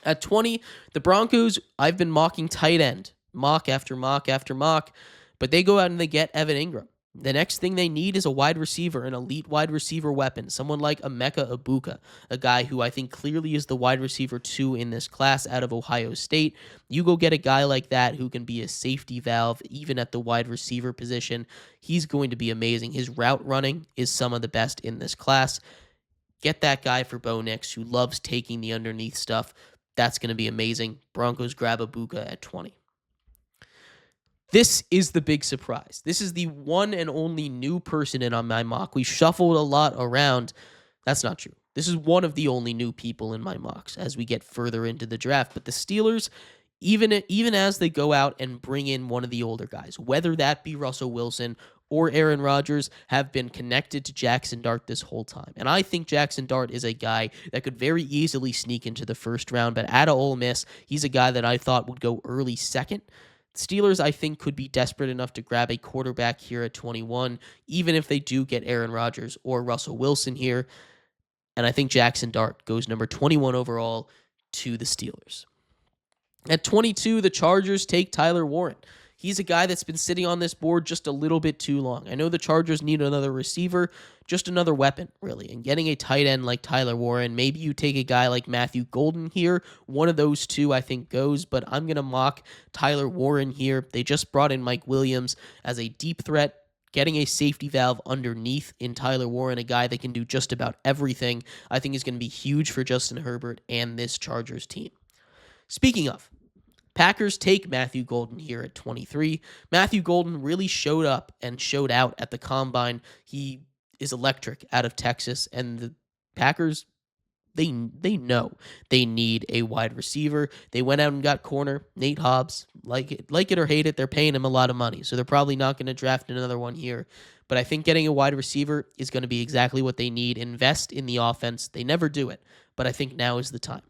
At 20, the Broncos, I've been mocking tight end, mock after mock after mock, but they go out and they get Evan Ingram. The next thing they need is a wide receiver, an elite wide receiver weapon, someone like Emeka Ibuka, a guy who I think clearly is the wide receiver 2 in this class out of Ohio State. You go get a guy like that who can be a safety valve even at the wide receiver position. He's going to be amazing. His route running is some of the best in this class. Get that guy for Bo Nix, who loves taking the underneath stuff. That's going to be amazing. Broncos grab Ibuka at 20. This is the big surprise. This is the one and only new person in on my mock. We shuffled a lot around. That's not true. This is one of the only new people in my mocks as we get further into the draft. But the Steelers, even as they go out and bring in one of the older guys, whether that be Russell Wilson or Aaron Rodgers, have been connected to Jackson Dart this whole time. And I think Jackson Dart is a guy that could very easily sneak into the first round. But out of Ole Miss, he's a guy that I thought would go early second. Steelers, I think, could be desperate enough to grab a quarterback here at 21, even if they do get Aaron Rodgers or Russell Wilson here. And I think Jackson Dart goes number 21 overall to the Steelers. At 22, the Chargers take Tyler Warren. He's a guy that's been sitting on this board just a little bit too long. I know the Chargers need another receiver, just another weapon, really. And getting a tight end like Tyler Warren, maybe you take a guy like Matthew Golden here. One of those two, I think, goes, but I'm going to mock Tyler Warren here. They just brought in Mike Williams as a deep threat. Getting a safety valve underneath in Tyler Warren, a guy that can do just about everything, I think is going to be huge for Justin Herbert and this Chargers team. Speaking of, Packers take Matthew Golden here at 23. Matthew Golden really showed up and showed out at the Combine. He is electric out of Texas, and the Packers, they know they need a wide receiver. They went out and got corner Nate Hobbs. Like it or hate it, they're paying him a lot of money, so they're probably not going to draft another one here. But I think getting a wide receiver is going to be exactly what they need. Invest in the offense. They never do it, but I think now is the time.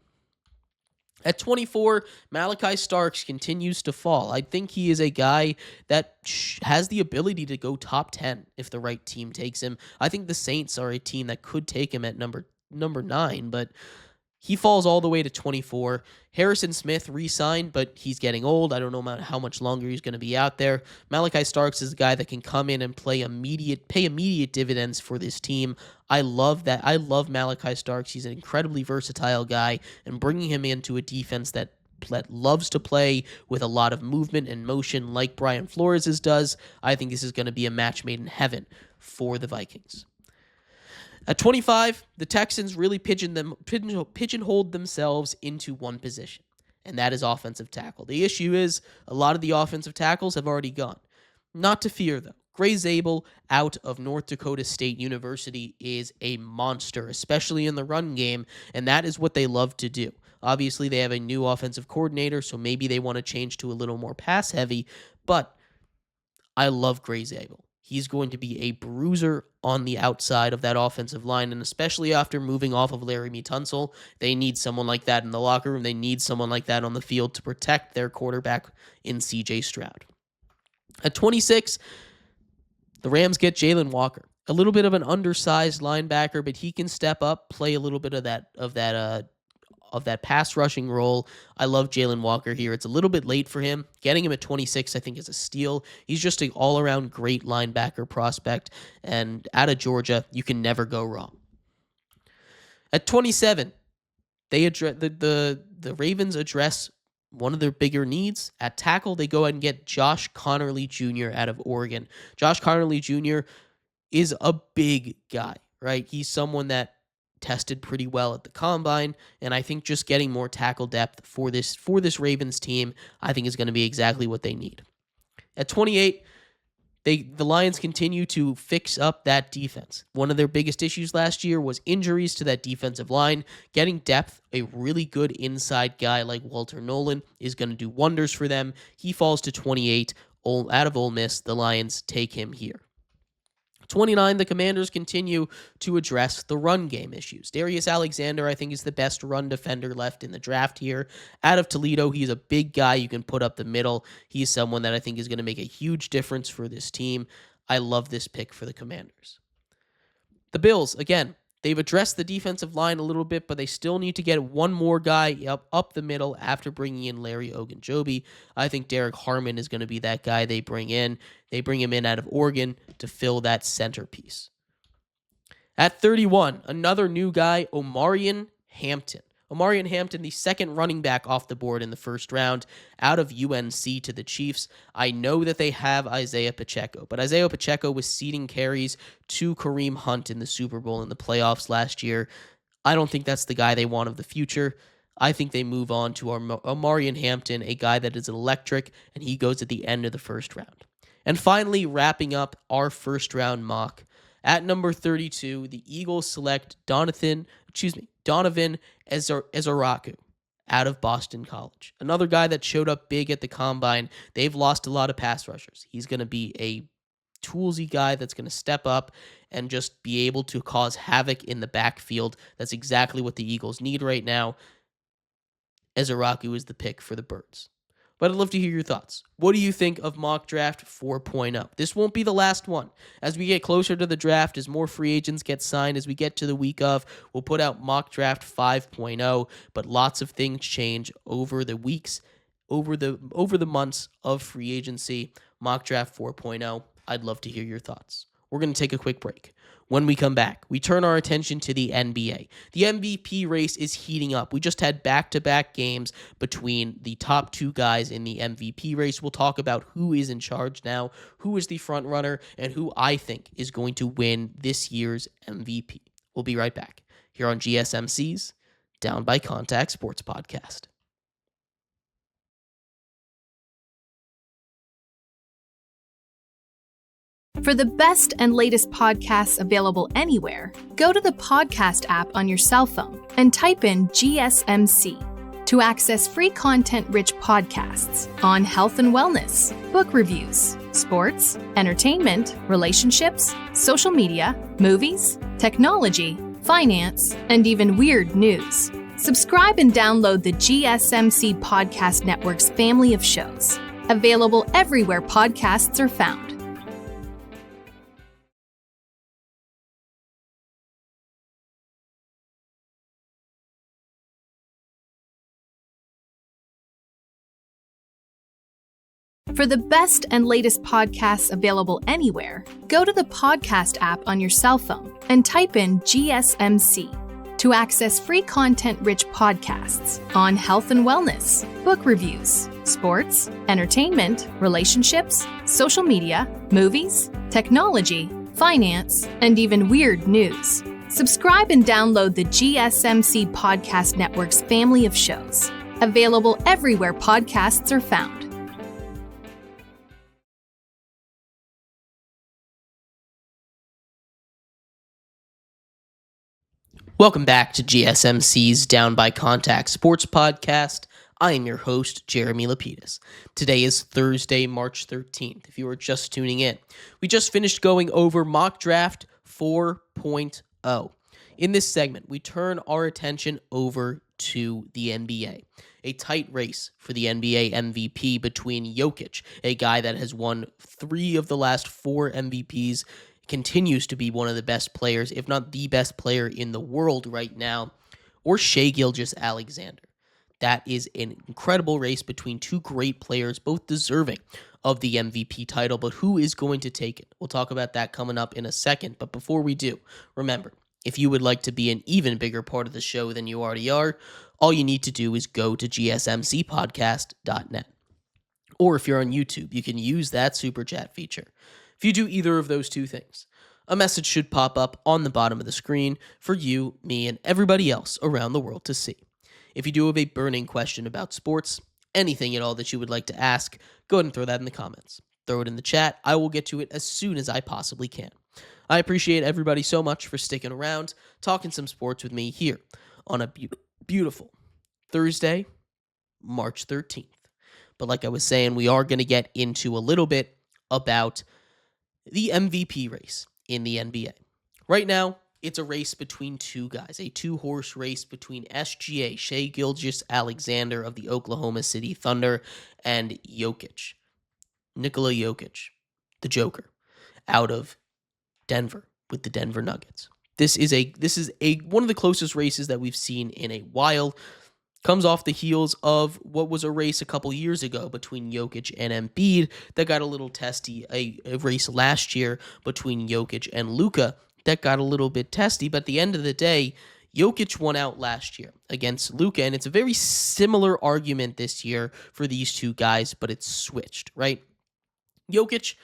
At 24, Malachi Starks continues to fall. I think he is a guy that has the ability to go top 10 if the right team takes him. I think the Saints are a team that could take him at number 9, but he falls all the way to 24. Harrison Smith re-signed, but he's getting old. I don't know how much longer he's going to be out there. Malachi Starks is a guy that can come in and pay immediate dividends for this team. I love that. I love Malachi Starks. He's an incredibly versatile guy, and bringing him into a defense that that loves to play with a lot of movement and motion like Brian Flores does, I think this is going to be a match made in heaven for the Vikings. At 25, the Texans really pigeonholed themselves into one position, and that is offensive tackle. The issue is a lot of the offensive tackles have already gone. Not to fear, though. Gray Zabel out of North Dakota State University is a monster, especially in the run game, and that is what they love to do. Obviously, they have a new offensive coordinator, so maybe they want to change to a little more pass-heavy, but I love Gray Zabel. He's going to be a bruiser on the outside of that offensive line, and especially after moving off of Laramie Tunsil, they need someone like that in the locker room. They need someone like that on the field to protect their quarterback in C.J. Stroud. At 26, the Rams get Jalen Walker. A little bit of an undersized linebacker, but he can step up, play a little bit of that pass rushing role. I love Jalen Walker here. It's a little bit late for him. Getting him at 26, I think, is a steal. He's just an all-around great linebacker prospect, and out of Georgia, you can never go wrong. At 27, the Ravens address one of their bigger needs. At tackle, they go ahead and get Josh Conerly Jr. out of Oregon. Josh Conerly Jr. is a big guy, right? He's someone that tested pretty well at the combine, and I think just getting more tackle depth for this Ravens team, I think is going to be exactly what they need. At 28, the Lions continue to fix up that defense. One of their biggest issues last year was injuries to that defensive line. Getting depth, a really good inside guy like Walter Nolan is going to do wonders for them. He falls to 28 out of Ole Miss. The Lions take him here. 29, the Commanders continue to address the run game issues. Darius Alexander, I think, is the best run defender left in the draft here. Out of Toledo, he's a big guy you can put up the middle. He's someone that I think is going to make a huge difference for this team. I love this pick for the Commanders. The Bills, again, they've addressed the defensive line a little bit, but they still need to get one more guy up the middle after bringing in Larry Ogunjobi. I think Derek Harmon is going to be that guy they bring in. They bring him in out of Oregon to fill that centerpiece. At 31, another new guy, Omarion Hampton. Omarion Hampton, the second running back off the board in the first round, out of UNC to the Chiefs. I know that they have Isaiah Pacheco, but Isaiah Pacheco was ceding carries to Kareem Hunt in the Super Bowl in the playoffs last year. I don't think that's the guy they want of the future. I think they move on to Omarion Hampton, a guy that is electric, and he goes at the end of the first round. And finally, wrapping up our first round mock, at number 32, the Eagles select Donovan Ezaraku out of Boston College. Another guy that showed up big at the combine. They've lost a lot of pass rushers. He's going to be a toolsy guy that's going to step up and just be able to cause havoc in the backfield. That's exactly what the Eagles need right now. Ezaraku is the pick for the Birds. But I'd love to hear your thoughts. What do you think of Mock Draft 4.0? This won't be the last one. As we get closer to the draft, as more free agents get signed, as we get to the week of, we'll put out Mock Draft 5.0, but lots of things change over the weeks, over the months of free agency. Mock Draft 4.0, I'd love to hear your thoughts. We're going to take a quick break. When we come back, we turn our attention to the NBA. The MVP race is heating up. We just had back-to-back games between the top two guys in the MVP race. We'll talk about who is in charge now, who is the front runner, and who I think is going to win this year's MVP. We'll be right back here on GSMC's Down by Contact Sports Podcast. For the best and latest podcasts available anywhere, go to the podcast app on your cell phone and type in GSMC to access free content-rich podcasts on health and wellness, book reviews, sports, entertainment, relationships, social media, movies, technology, finance, and even weird news. Subscribe and download the GSMC Podcast Network's family of shows, available everywhere podcasts are found. For the best and latest podcasts available anywhere, go to the podcast app on your cell phone and type in GSMC To access free content-rich podcasts on health and wellness, book reviews, sports, entertainment, relationships, social media, movies, technology, finance, and even weird news. Subscribe and download the GSMC Podcast Network's family of shows, available everywhere podcasts are found. Welcome back to GSMC's Down by Contact Sports Podcast. I am your host, Jeremy Lapidus. Today is Thursday, March 13th, if you are just tuning in. We just finished going over Mock Draft 4.0. In this segment, we turn our attention over to the NBA. A tight race for the NBA MVP between Jokic, a guy that has won 3 of the last 4 MVPs, continues to be one of the best players, if not the best player in the world right now, or Shai Gilgeous-Alexander. That is an incredible race between 2 great players, both deserving of the MVP title, but who is going to take it? We'll talk about that coming up in a second, but before we do, remember, if you would like to be an even bigger part of the show than you already are, all you need to do is go to gsmcpodcast.net. Or if you're on YouTube, you can use that super chat feature. If you do either of those 2 things, a message should pop up on the bottom of the screen for you, me, and everybody else around the world to see. If you do have a burning question about sports, anything at all that you would like to ask, go ahead and throw that in the comments. Throw it in the chat. I will get to it as soon as I possibly can. I appreciate everybody so much for sticking around, talking some sports with me here on a beautiful Thursday, March 13th. But like I was saying, we are going to get into a little bit about the MVP race in the NBA. Right now, it's a race between 2 guys, a 2-horse race between SGA, Shai Gilgeous-Alexander of the Oklahoma City Thunder, and Jokic, Nikola Jokic, the Joker, out of Denver with the Denver Nuggets. This is one of the closest races that we've seen in a while. Comes off the heels of what was a race a couple years ago between Jokic and Embiid that got a little testy, a race last year between Jokic and Luka that got a little bit testy, but at the end of the day, Jokic won out last year against Luka, and it's a very similar argument this year for these 2 guys, but it's switched, right? Jokic,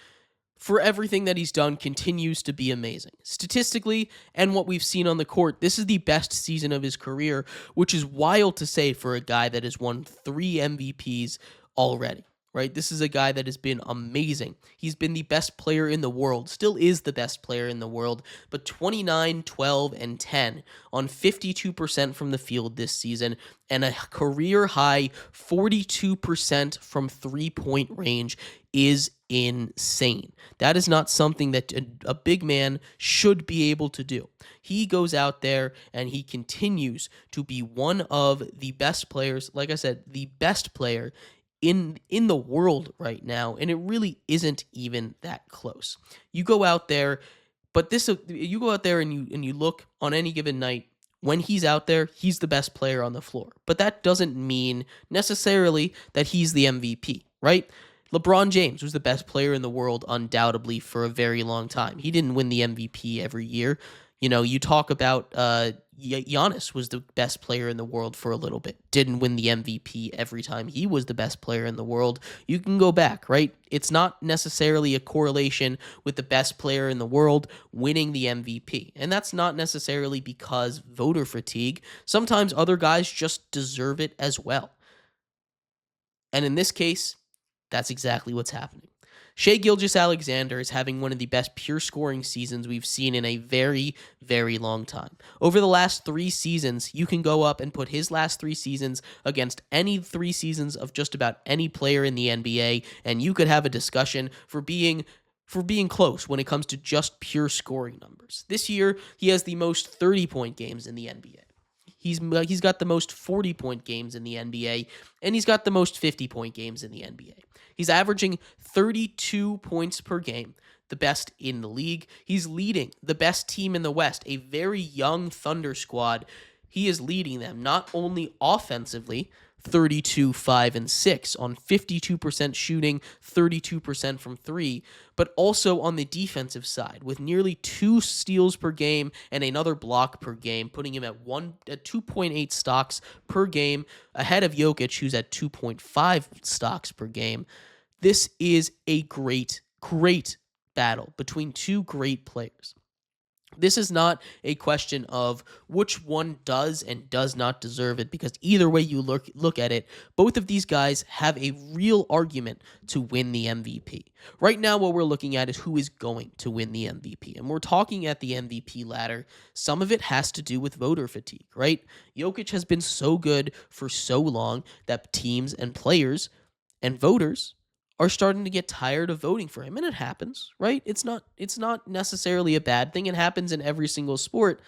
for everything that he's done, continues to be amazing. Statistically, and what we've seen on the court, this is the best season of his career, which is wild to say for a guy that has won 3 MVPs already, right? This is a guy that has been amazing. He's been the best player in the world, still is the best player in the world, but 29, 12, and 10 on 52% from the field this season, and a career-high 42% from three-point range is insane. That is not something that a big man should be able to do. He goes out there and he continues to be one of the best players, like I said, the best player in the world right now, and it really isn't even that close. You go out there, you go out there and you look on any given night. When he's out there, he's the best player on the floor. But that doesn't mean necessarily that he's the MVP, right? LeBron James was the best player in the world undoubtedly for a very long time. He didn't win the MVP every year. You know, you talk about Giannis was the best player in the world for a little bit. Didn't win the MVP every time he was the best player in the world. You can go back, right? It's not necessarily a correlation with the best player in the world winning the MVP. And that's not necessarily because voter fatigue. Sometimes other guys just deserve it as well. And in this case, that's exactly what's happening. Shai Gilgeous-Alexander is having one of the best pure scoring seasons we've seen in a very, very long time. Over the last 3 seasons, you can go up and put his last 3 seasons against any 3 seasons of just about any player in the NBA, and you could have a discussion for being close when it comes to just pure scoring numbers. This year, he has the most 30-point games in the NBA. He's got the most 40-point games in the NBA, and he's got the most 50-point games in the NBA. He's averaging 32 points per game, the best in the league. He's leading the best team in the West, a very young Thunder squad. He is leading them not only offensively, 32, 5, and 6 on 52% shooting, 32% from three, but also on the defensive side with nearly 2 steals per game and another block per game, putting him at 2.8 stocks per game, ahead of Jokic, who's at 2.5 stocks per game. This is a great battle between two great players. This is not a question of which one does and does not deserve it, because either way you look at it, both of these guys have a real argument to win the MVP. Right now, what we're looking at is who is going to win the MVP. And we're talking at the MVP ladder. Some of it has to do with voter fatigue, right? Jokic has been so good for so long that teams and players and voters are starting to get tired of voting for him. And it happens, right? It's not necessarily a bad thing. It happens in every single sport.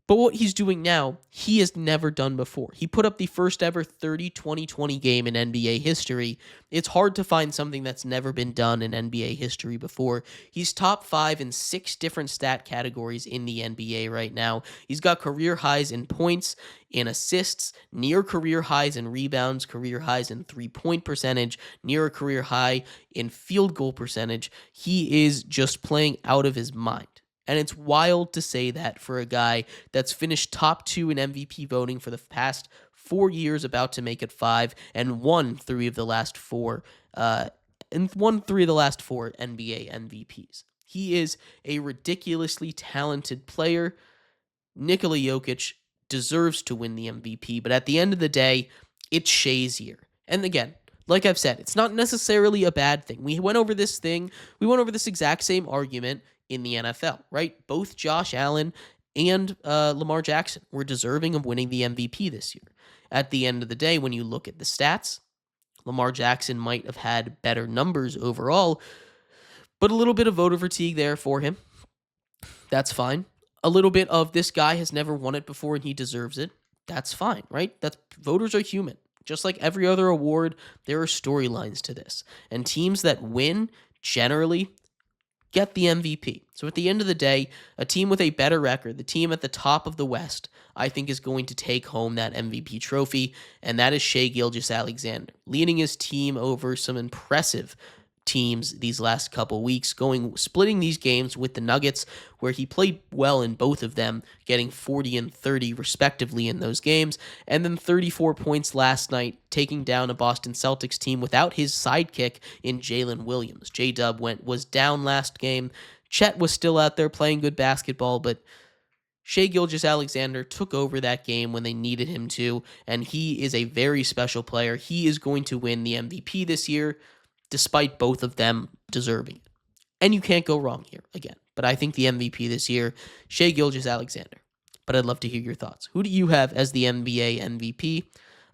But what he's doing now, he has never done before. He put up the first ever 30-20-20 game in NBA history. It's hard to find something that's never been done in NBA history before. He's top 5 in 6 different stat categories in the NBA right now. He's got career highs in points, in assists, near career highs in rebounds, career highs in three-point percentage, near a career high in field goal percentage. He is just playing out of his mind. And it's wild to say that for a guy that's finished top 2 in MVP voting for the past 4 years, about to make it 5, and won 3 of the last 4 NBA MVPs. He is a ridiculously talented player. Nikola Jokic deserves to win the MVP, but at the end of the day, it's Shai's year. And again, like I've said, it's not necessarily a bad thing. We went over this exact same argument in the NFL, right? Both Josh Allen and Lamar Jackson were deserving of winning the MVP this year. At the end of the day, when you look at the stats, Lamar Jackson might have had better numbers overall, but a little bit of voter fatigue there for him. That's fine. A little bit of this guy has never won it before and he deserves it. That's fine, right? Voters are human. Just like every other award, there are storylines to this. And teams that win generally get the MVP. So at the end of the day, a team with a better record, the team at the top of the West, I think is going to take home that MVP trophy, and that is Shai Gilgeous-Alexander, leading his team over some impressive teams these last couple weeks, splitting these games with the Nuggets, where he played well in both of them, getting 40 and 30 respectively in those games, and then 34 points last night, taking down a Boston Celtics team without his sidekick in Jalen Williams. J-Dub was down last game. Chet was still out there playing good basketball, but Shai Gilgeous-Alexander took over that game when they needed him to, and he is a very special player. He is going to win the MVP this year, despite both of them deserving it. And you can't go wrong here, again. But I think the MVP this year, Shai Gilgeous-Alexander. But I'd love to hear your thoughts. Who do you have as the NBA MVP?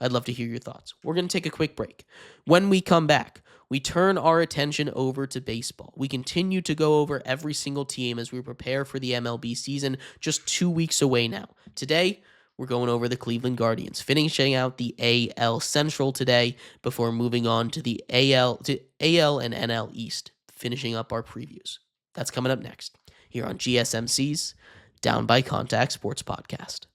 I'd love to hear your thoughts. We're going to take a quick break. When we come back, we turn our attention over to baseball. We continue to go over every single team as we prepare for the MLB season, just 2 weeks away now. Today, we're going over the Cleveland Guardians, finishing out the AL Central today before moving on to the AL and NL East, finishing up our previews. That's coming up next here on GSMC's Down by Contact Sports Podcast.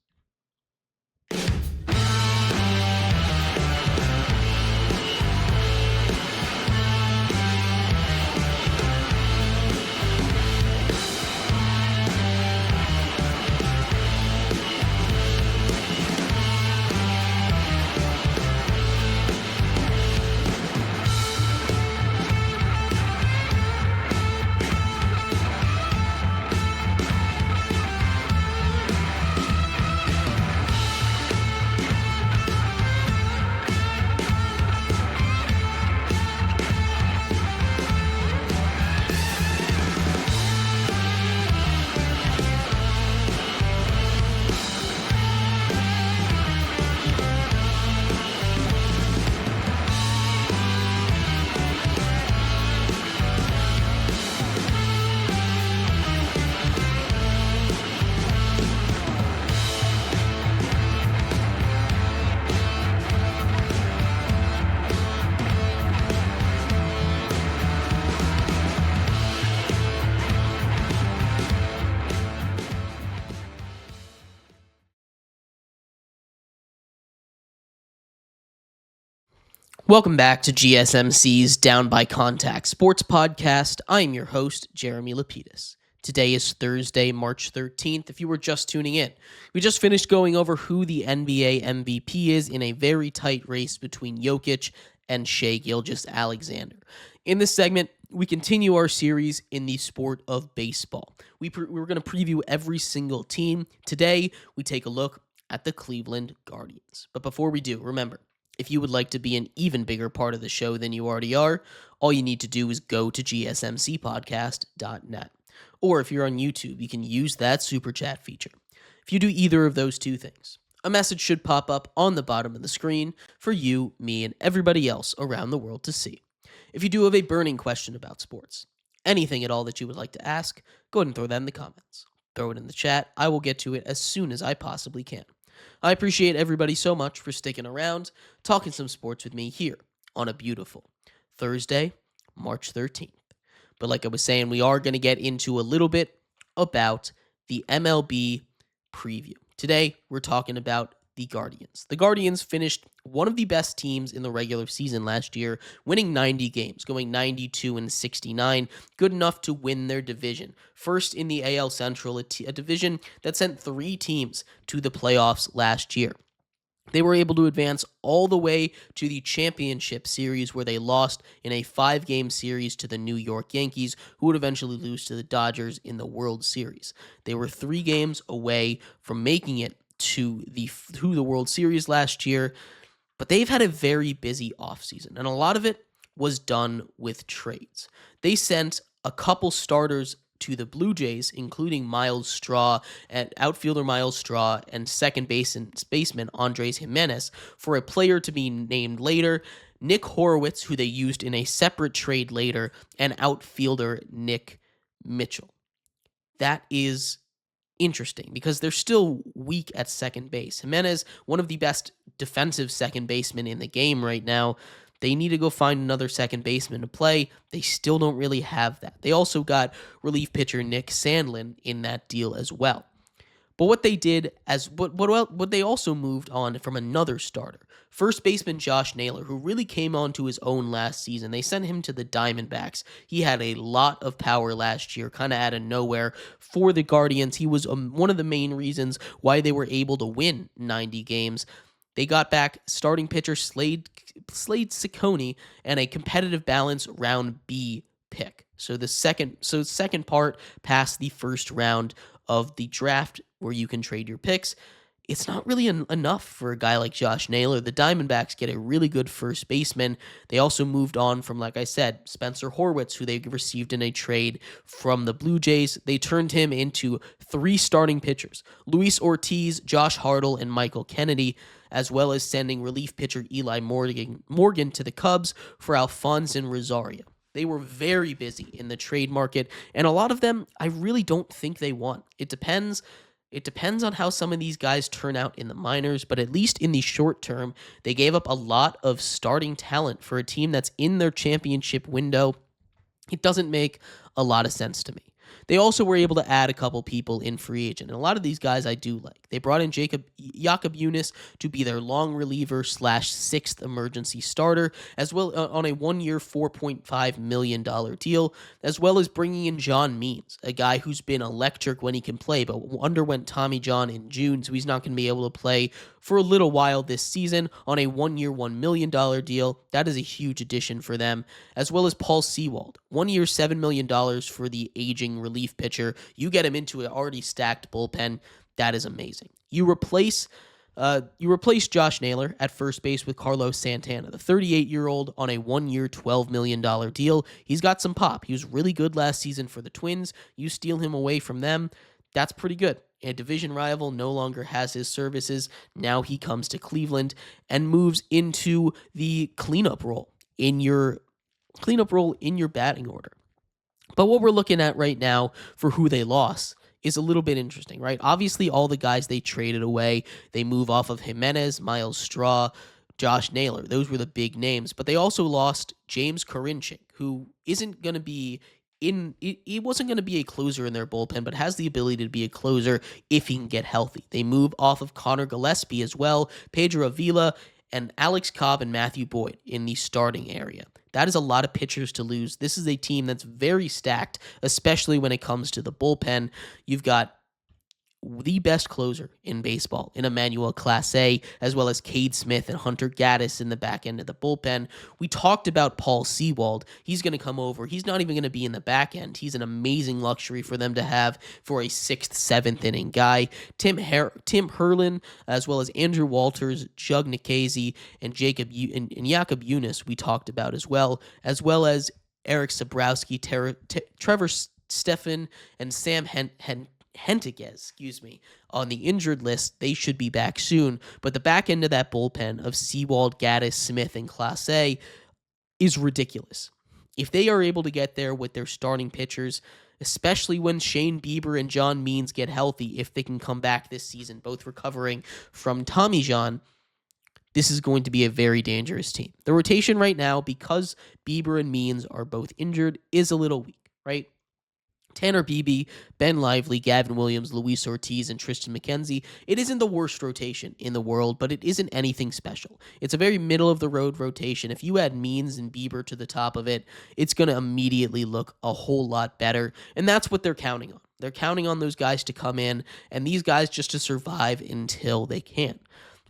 Welcome back to GSMC's Down by Contact Sports Podcast. I am your host, Jeremy Lapidus. Today is Thursday, March 13th, if you were just tuning in. We just finished going over who the NBA MVP is in a very tight race between Jokic and Shai Gilgeous-Alexander. In this segment, we continue our series in the sport of baseball. We're going to preview every single team. Today, we take a look at the Cleveland Guardians. But before we do, remember, if you would like to be an even bigger part of the show than you already are, all you need to do is go to gsmcpodcast.net. Or if you're on YouTube, you can use that super chat feature. If you do either of those two things, a message should pop up on the bottom of the screen for you, me, and everybody else around the world to see. If you do have a burning question about sports, anything at all that you would like to ask, go ahead and throw that in the comments. Throw it in the chat. I will get to it as soon as I possibly can. I appreciate everybody so much for sticking around, talking some sports with me here on a beautiful Thursday, March 13th. But like I was saying, we are going to get into a little bit about the MLB preview. Today, we're talking about the Guardians. The Guardians finished one of the best teams in the regular season last year, winning 90 games, going 92-69, good enough to win their division. First in the AL Central, a division that sent 3 teams to the playoffs last year. They were able to advance all the way to the championship series where they lost in a 5-game series to the New York Yankees, who would eventually lose to the Dodgers in the World Series. They were 3 games away from making it to the World Series last year, but they've had a very busy offseason, and a lot of it was done with trades. They sent a couple starters to the Blue Jays, including Miles Straw, and outfielder Miles Straw, and second baseman Andres Jimenez, for a player to be named later, Nick Horowitz, who they used in a separate trade later, and outfielder Nick Mitchell. That is interesting because they're still weak at second base. Jimenez, one of the best defensive second basemen in the game right now. They need to go find another second baseman to play. They still don't really have that. They also got relief pitcher Nick Sandlin in that deal as well. But what they did what they also moved on from another starter, first baseman Josh Naylor, who really came onto his own last season. They sent him to the Diamondbacks. He had a lot of power last year, kind of out of nowhere for the Guardians. He was one of the main reasons why they were able to win 90 games. They got back starting pitcher Slade Ciccone and a competitive balance round B pick. So second part past the first round of the draft where you can trade your picks. It's not really enough for a guy like Josh Naylor. The Diamondbacks get a really good first baseman. They also moved on from, like I said, Spencer Horwitz, who they received in a trade from the Blue Jays. They turned him into 3 starting pitchers, Luis Ortiz, Josh Hartle, and Michael Kennedy, as well as sending relief pitcher Eli Morgan to the Cubs for Alfonso Rosario. They were very busy in the trade market, and a lot of them I really don't think they want. It depends on how some of these guys turn out in the minors, but at least in the short term, they gave up a lot of starting talent for a team that's in their championship window. It doesn't make a lot of sense to me. They also were able to add a couple people in free agent, and a lot of these guys I do like. They brought in Jakob Yunis to be their long reliever / 6th emergency starter, as well on a 1-year, $4.5 million deal, as well as bringing in John Means, a guy who's been electric when he can play, but underwent Tommy John in June, so he's not going to be able to play for a little while this season on a 1-year, $1 million deal. That is a huge addition for them, as well as Paul Sewald, 1 year, $7 million for the aging relief pitcher. You get him into an already stacked bullpen. That is amazing. You replace Josh Naylor at first base with Carlos Santana, the 38-year-old, on a 1-year, $12 million deal. He's got some pop. He was really good last season for the Twins. You steal him away from them, that's pretty good. A division rival no longer has his services. Now he comes to Cleveland and moves into the cleanup role in your batting order. But what we're looking at right now for who they lost is a little bit interesting, right? Obviously, all the guys they traded away, they move off of Jimenez, Miles Straw, Josh Naylor. Those were the big names. But they also lost James Karinchak, who isn't going to be he wasn't going to be a closer in their bullpen, but has the ability to be a closer if he can get healthy. They move off of Connor Gillespie as well, Pedro Avila, and Alex Cobb and Matthew Boyd in the starting area. That is a lot of pitchers to lose. This is a team that's very stacked, especially when it comes to the bullpen. You've got the best closer in baseball in Emmanuel Clase, as well as Cade Smith and Hunter Gaddis in the back end of the bullpen. We talked about Paul Sewald. He's going to come over. He's not even going to be in the back end. He's an amazing luxury for them to have for a 6th, 7th inning guy. Tim Herlin, as well as Andrew Walters, Jug Nikhazy, and Jacob Yunis we talked about as well as Eric Sabrowski, Trevor Stephan, and Sam Hentges, on the injured list. They should be back soon, but the back end of that bullpen of Sewald, Gaddis, Smith, and Clase is ridiculous. If they are able to get there with their starting pitchers, especially when Shane Bieber and John Means get healthy, if they can come back this season, both recovering from Tommy John, this is going to be a very dangerous team. The rotation right now, because Bieber and Means are both injured, is a little weak, right? Tanner Beebe, Ben Lively, Gavin Williams, Luis Ortiz, and Tristan McKenzie. It isn't the worst rotation in the world, but it isn't anything special. It's a very middle-of-the-road rotation. If you add Means and Bieber to the top of it, it's going to immediately look a whole lot better, and that's what they're counting on. They're counting on those guys to come in, and these guys just to survive until they can.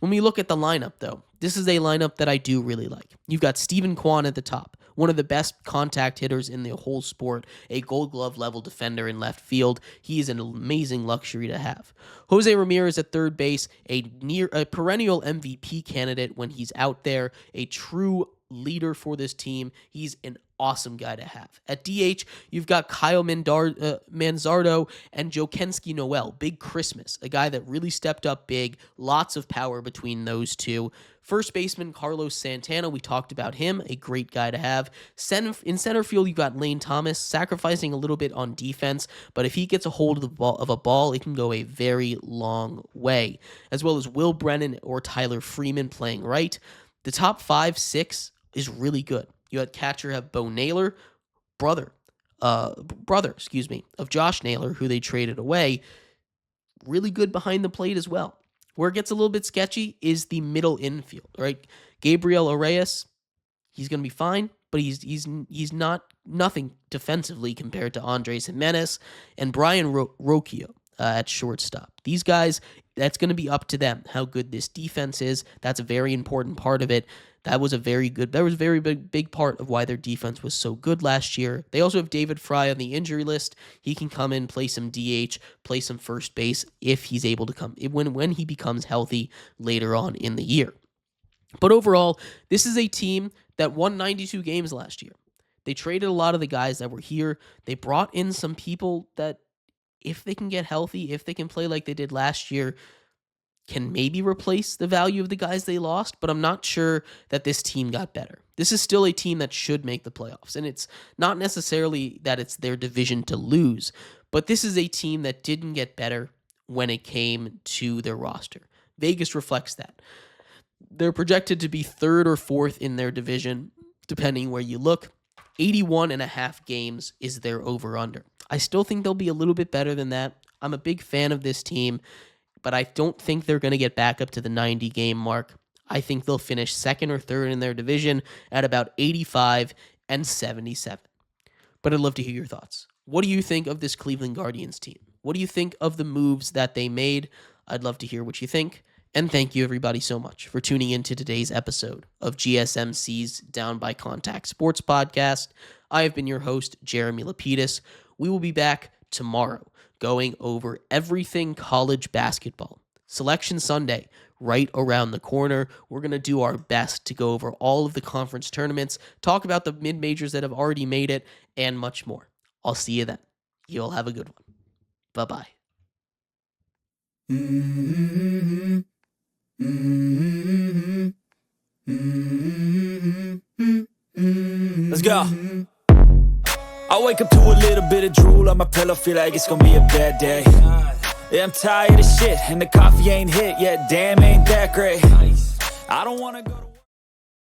When we look at the lineup, though, this is a lineup that I do really like. You've got Stephen Kwan at the top, one of the best contact hitters in the whole sport, a Gold Glove level defender in left field. He is an amazing luxury to have. Jose Ramirez at third base, a perennial MVP candidate when he's out there, a true leader for this team. He's an awesome guy to have. At DH, you've got Kyle Manzardo and Jokensky Noel. Big Christmas, a guy that really stepped up big, lots of power between those two. First baseman Carlos Santana, we talked about him, a great guy to have. In center field, you've got Lane Thomas, sacrificing a little bit on defense, but if he gets a hold of a ball, it can go a very long way. As well as Will Brennan or Tyler Freeman playing right. The top 5-6 is really good. You had catcher have Bo Naylor, brother, of Josh Naylor, who they traded away. Really good behind the plate as well. Where it gets a little bit sketchy is the middle infield, right? Gabriel Arias, he's going to be fine, but he's nothing defensively compared to Andres Jimenez and Brian Rocchio at shortstop. These guys, that's going to be up to them how good this defense is. That's a very important part of it. That was a very big part of why their defense was so good last year. They also have David Fry on the injury list. He can come in, play some DH, play some first base if he's able to come, when he becomes healthy later on in the year. But overall, this is a team that won 92 games last year. They traded a lot of the guys that were here. They brought in some people that, if they can get healthy, if they can play like they did last year, can maybe replace the value of the guys they lost, but I'm not sure that this team got better. This is still a team that should make the playoffs, and it's not necessarily that it's their division to lose, but this is a team that didn't get better when it came to their roster. Vegas reflects that. They're projected to be 3rd or 4th in their division, depending where you look. 81.5 games is their over-under. I still think they'll be a little bit better than that. I'm a big fan of this team, but I don't think they're going to get back up to the 90-game mark. I think they'll finish 2nd or 3rd in their division at about 85 and 77. But I'd love to hear your thoughts. What do you think of this Cleveland Guardians team? What do you think of the moves that they made? I'd love to hear what you think. And thank you, everybody, so much for tuning in to today's episode of GSMC's Down by Contact Sports Podcast. I have been your host, Jeremy Lapidus. We will be back tomorrow going over everything college basketball. Selection Sunday, right around the corner. We're going to do our best to go over all of the conference tournaments, talk about the mid-majors that have already made it, and much more. I'll see you then. You'll have a good one. Bye-bye. Let's go. I wake up to a little bit of drool on my pillow, feel like it's gonna be a bad day. Yeah, I'm tired of shit, and the coffee ain't hit yet, damn, ain't that great. I don't wanna go to